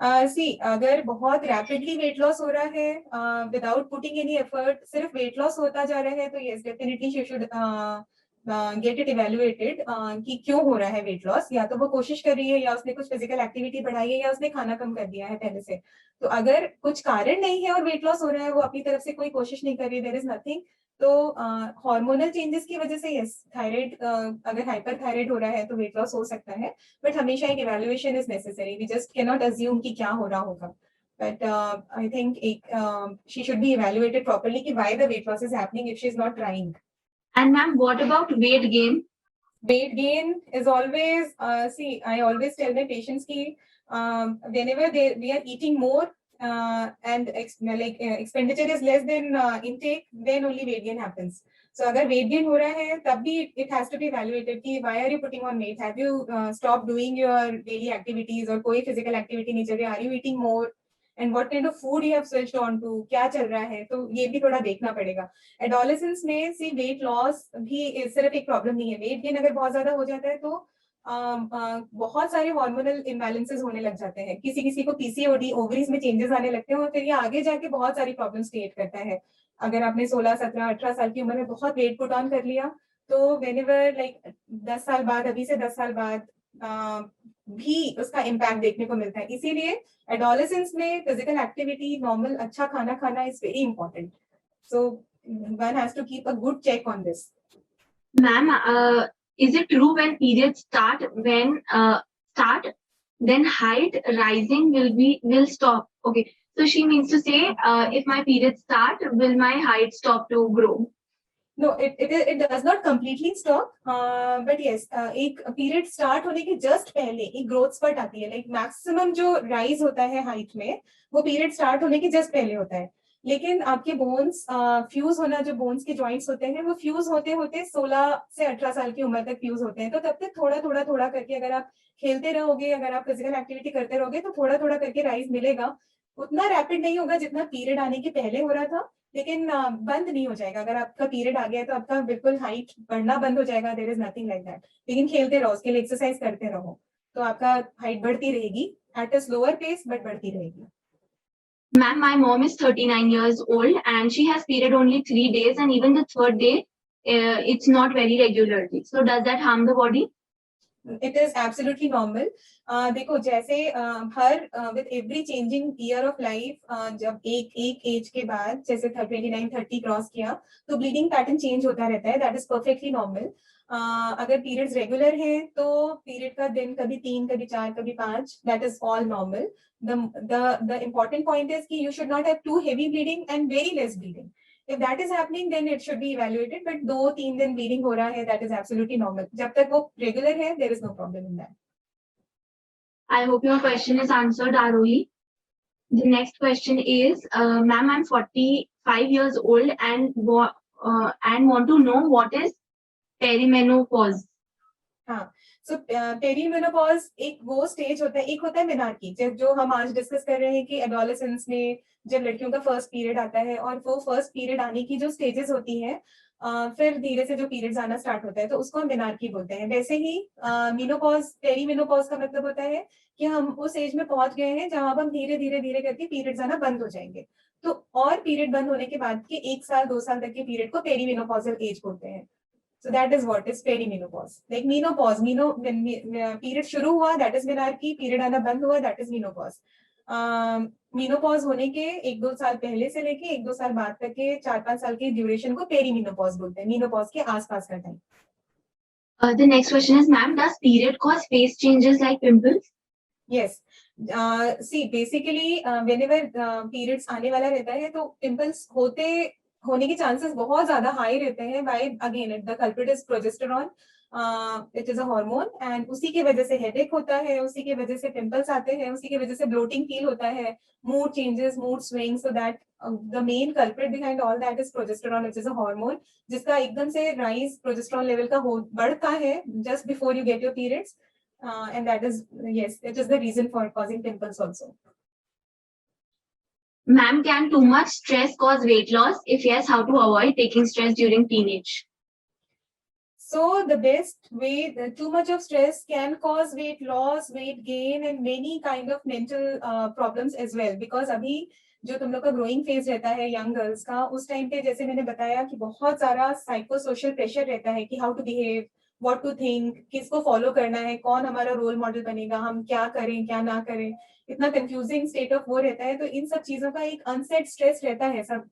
B: सी अगर बहुत रैपिडली वेट लॉस हो रहा है विदाउट पुटिंग एनी एफर्ट, सिर्फ वेट लॉस होता जा रहा है, तो yes definitely she should get it evaluated कि क्यों हो रहा है वेट लॉस। या तो वो कोशिश कर रही है, या उसने कुछ फिजिकल एक्टिविटी बढ़ाई है, या उसने खाना कम कर दिया है पहले से। तो अगर कुछ कारण नहीं है और वेट लॉस हो रहा है, वो अपनी तरफ से कोई कोशिश नहीं कर रही, देयर इज नथिंग, तो हार्मोनल चेंजेस की वजह से यस थायराइड, अगर हाइपर थायराइड हो रहा है तो वेट लॉस हो सकता है, बट हमेशा एक evaluation is necessary, we just can not assume कि क्या हो रहा होगा। बट आई थिंक एक she should be evaluated properly कि why the weight loss is happening if she is not trying.
A: And ma'am, what about weight gain?
B: Weight gain is always, see, I always tell my patients ki whenever we are eating more and expenditure is less than intake, then only weight gain happens. So अगर weight gain हो रहा है तब भी it has to be evaluated कि why are you putting on weight? Have you stopped doing your daily activities और कोई physical activity नहीं चल रही? Are you eating more? And what kind of food you have switched on to? क्या चल रहा है? तो ये भी थोड़ा देखना पड़ेगा। एडोलेसेंस में सी वेट लॉस भी सिर्फ एक प्रॉब्लम नहीं है, वेट गेन अगर बहुत ज्यादा हो जाता है तो बहुत सारे हार्मोनल इम्बैलेंसेस होने लग जाते हैं, किसी किसी को पीसीओडी ओवरीज में चेंजेस आने लगते हैं, और फिर ये आगे जाके बहुत सारी प्रॉब्लम्स क्रिएट करता है। अगर आपने 16, 17, 18 साल की उम्र में बहुत वेट पुट ऑन कर लिया, तो व्हेनेवर लाइक 10 साल बाद, अभी से 10 साल बाद भी उसका इम्पैक्ट देखने को मिलता है। इसीलिए एडोलेसेंस में फिजिकल एक्टिविटी, नॉर्मल अच्छा खाना खाना is very important, so one has to keep a good check on this.
A: Ma'am, is it true when periods start, then height rising will stop? Okay, so she means to say, if my periods start, will my height stop to grow?
B: No, it does not completely stop, but yes, एक पीरियड स्टार्ट होने के जस्ट पहले एक ग्रोथ स्पर्ट आती है, लाइक मैक्सिमम जो राइज होता है हाइट में वो पीरियड स्टार्ट होने के जस्ट पहले होता है। लेकिन आपके बोन्स फ्यूज होना, जो बोन्स के जॉइंट्स होते हैं वो फ्यूज होते होते 16 से 18 साल की उम्र तक फ्यूज होते हैं। तो तब तक थोड़ा थोड़ा थोड़ा करके अगर आप खेलते रहोगे, अगर आप फिजिकल एक्टिविटी करते रहोगे, तो थोड़ा थोड़ा करके राइज मिलेगा। उतना रैपिड नहीं होगा जितना पीरियड आने के पहले हो रहा था, लेकिन बंद नहीं हो जाएगा। अगर आपका पीरियड आ गया है तो आपका बिल्कुल हाइट बढ़ना बंद हो जाएगा, there is nothing like that. लेकिन खेलते रहो, उसके लिए एक्सरसाइज करते रहो, तो आपका हाइट बढ़ती रहेगी at a slower pace, but बढ़ती रहेगी।
A: Ma'am, my mom is 39 years old and she has period only 3 days, and even the third day, it's not very regularly. So does that harm the body?
B: It is absolutely normal. देखो जैसे हर with every changing year of life, जब एक एज के बाद जैसे 29, 30 क्रॉस किया तो ब्लीडिंग पैटर्न चेंज होता रहता है, दैट इज परफेक्टली नॉर्मल। अगर पीरियड्स रेगुलर है तो पीरियड का दिन कभी 3, कभी 4, कभी 5, that is all normal. The important point is कि you should not have too heavy bleeding and very less bleeding. If that is happening, then it should be evaluated. But 2-3 दिन bleeding हो रहा है, that is absolutely normal. जब तक वो regular है, there is no problem in that.
A: I hope your question is answered, Arohi. The next question is, ma'am, I'm 45 years old and want to know what is perimenopause.
B: हाँ, सो पेरीमेनोपॉज एक वो स्टेज होता है, एक होता है मेनार्की, जो हम आज डिस्कस कर रहे हैं कि एडोलेसेंस में जब लड़कियों का फर्स्ट पीरियड आता है, और वो फर्स्ट पीरियड आने की जो स्टेजेस होती हैं, फिर धीरे से जो पीरियड्स आना स्टार्ट होता है, तो उसको हम मेनार्की बोलते हैं। वैसे ही मीनोपॉज, पेरीमेनोपॉज का मतलब होता है कि हम उस एज में पहुंच गए हैं जहां हम धीरे धीरे धीरे करके पीरियड्स आना बंद हो जाएंगे। तो और पीरियड बंद होने के बाद के 1 साल 2 साल तक के पीरियड को पेरीमेनोपॉजल एज बोलते हैं। So that is what is perimenopause. Like menopause, when period शुरू हुआ, that is menarche, period आना बंद हुआ, that is menopause. menopause होने के 1-2 साल पहले से लेके 1-2 साल बाद तक के 4-5 साल के ड्यूरेशन को perimenopause बोलते हैं, menopause के आसपास का time.
A: The next question is, ma'am, does period cause face changes like pimples?
B: Yes. See, basically, whenever periods आने वाला रहता है तो pimples होते होने के चांसेस बहुत ज्यादा हाई रहते हैं. By again the culprit is progesterone. It is a hormone and उसी की वजह से हेडेक होता है, उसी की वजह से पिंपल्स आते हैं, उसी की वजह से ब्लोटिंग फील होता है, mood changes, mood swing. So that the main culprit behind all that is progesterone, which is a hormone, जिसका एकदम से राइज प्रोजेस्टेरॉन लेवल का बढ़ता है just before you get your periods. And that is, yes, it is the reason for causing pimples also.
A: Ma'am, can too much stress cause weight loss? If yes, how to avoid taking stress during teenage?
B: So the best way, too much of stress can cause weight loss, weight gain and many kind of mental problems as well. Because अभी जो तुम लोग का ग्रोइंग फेज रहता है यंग गर्ल्स का, उस टाइम पे जैसे मैंने बताया कि बहुत सारा साइको सोशल प्रेशर रहता है कि how to behave, what to think, किसको फॉलो करना है, कौन हमारा रोल मॉडल बनेगा, हम क्या करें क्या ना करें, इतना कंफ्यूजिंग स्टेट ऑफ वो रहता है. तो इन सब चीजों का एक अनसेट स्ट्रेस रहता है सब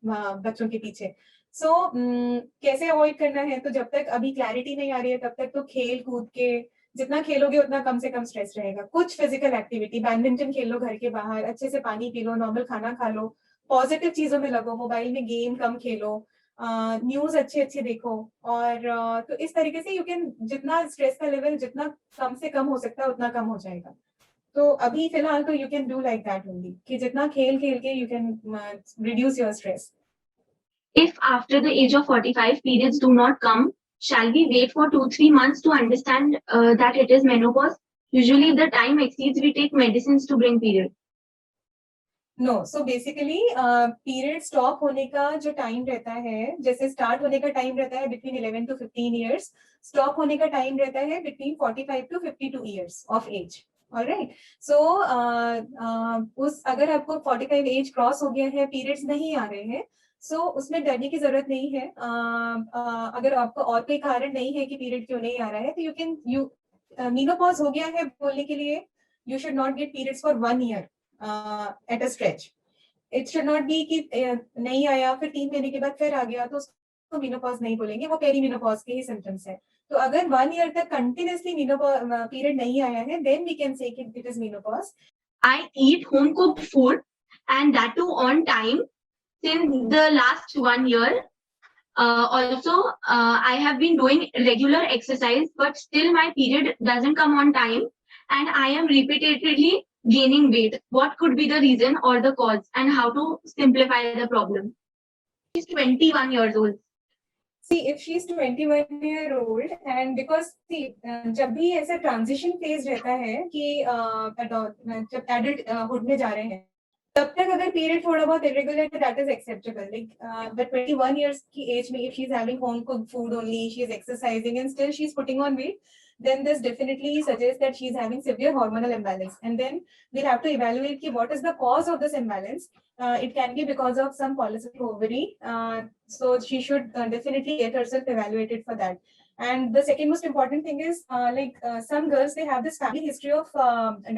B: बच्चों के पीछे. सो कैसे अवॉइड करना है? तो जब तक अभी क्लैरिटी नहीं आ रही है तब तक तो खेल कूद के जितना खेलोगे उतना कम से कम स्ट्रेस रहेगा. कुछ फिजिकल एक्टिविटी, बैडमिंटन खेल लो घर के बाहर, अच्छे से पानी पी लो, नॉर्मल खाना खा लो, पॉजिटिव चीजों में लगो, मोबाइल में गेम कम खेलो, न्यूज अच्छे अच्छे देखो. और तो इस तरीके से यू कैन, जितना स्ट्रेस का लेवल जितना कम से कम हो सकता है उतना कम हो जाएगा. तो अभी फिलहाल तो you can do like that only कि जितना खेल खेल के you can reduce your stress.
A: If after the age of 45 periods do not come, shall we wait for 2-3 months to understand that it is menopause? Usually if the time exceeds, we take medicines to bring period.
B: No. So basically period stop होने का जो टाइम रहता है, जैसे स्टार्ट होने का टाइम रहता है बिटवीन 11 to 15 years, स्टॉप होने का टाइम रहता है between 45 to 52 years of age. Alright. So उस अगर आपको 45 एज क्रॉस हो गया है, पीरियड्स नहीं आ रहे हैं, सो उसमें डरने की जरूरत नहीं है. अगर आपको और कोई कारण नहीं है कि पीरियड क्यों नहीं आ रहा है, तो यू कैन मीनोपॉज हो गया है बोलने के लिए you should not gate periods for 1 year at a stretch. It should not be कि नहीं आया फिर 3 महीने के बाद फिर आ गया तो उसको मीनोपॉज नहीं बोलेंगे, वो पेरीमेनोपॉज के ही सिम्टम्स है. तो अगर 1 year तक कंटिन्यूअसली पीरियड नहीं आया है, देन वी कैन से कि it is menopause.
A: I eat home cooked food and that too on time since the last 1 year. Also, I have been doing regular exercise, but still my period doesn't come on time, and I am repeatedly gaining weight. What could be the reason or the cause, and how to simplify the problem? She's 21 years old.
B: See, if she's 21-year-old and because see, जब भी ऐसा ट्रांजिशन फेज रहता है कि जब एडल्ट हुड में जा रहे हैं, तब तक अगर पीरियड थोड़ा बहुत इरेगुलर है, that is acceptable. Like the 21 years की एज में if she is having home cooked food only, she is exercising and still she is putting on weight, then this definitely suggests that she is having severe hormonal imbalance. And then we'll have to evaluate ki what is the cause of this imbalance. It can be because of some polycystic ovary. So she should definitely get herself evaluated for that. And the second most important thing is some girls, they have this family history of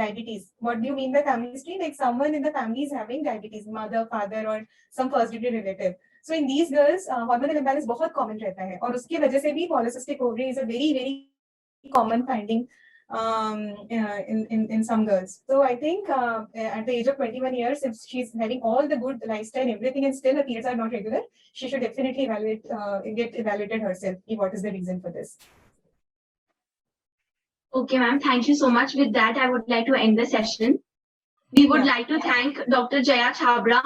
B: diabetes. What do you mean by family history? Like someone in the family is having diabetes, mother, father or some first degree relative. So in these girls, hormonal imbalance बहुत common रहता है और उसकी वजह से भी polycystic ovary is a very very common finding in some girls. So I think at the age of 21 years, if she's having all the good lifestyle, everything, and still her periods are not regular, she should definitely get evaluated herself. What is the reason for this?
A: Okay, ma'am. Thank you so much. With that, I would like to end the session. We would like to thank Dr. Jaya Chhabra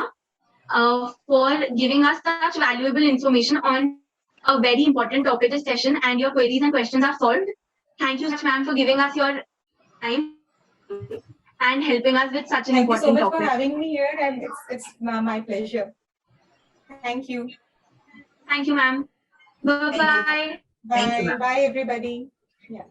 A: for giving us such valuable information on a very important topic this session, and your queries and questions are solved. Thank you so much, ma'am, for giving us your time and helping us with such an important topic.
B: Thank you so much for having me here, and it's my pleasure. Thank you.
A: Thank you, ma'am. Bye-bye.
B: Bye. Bye, everybody. Yeah.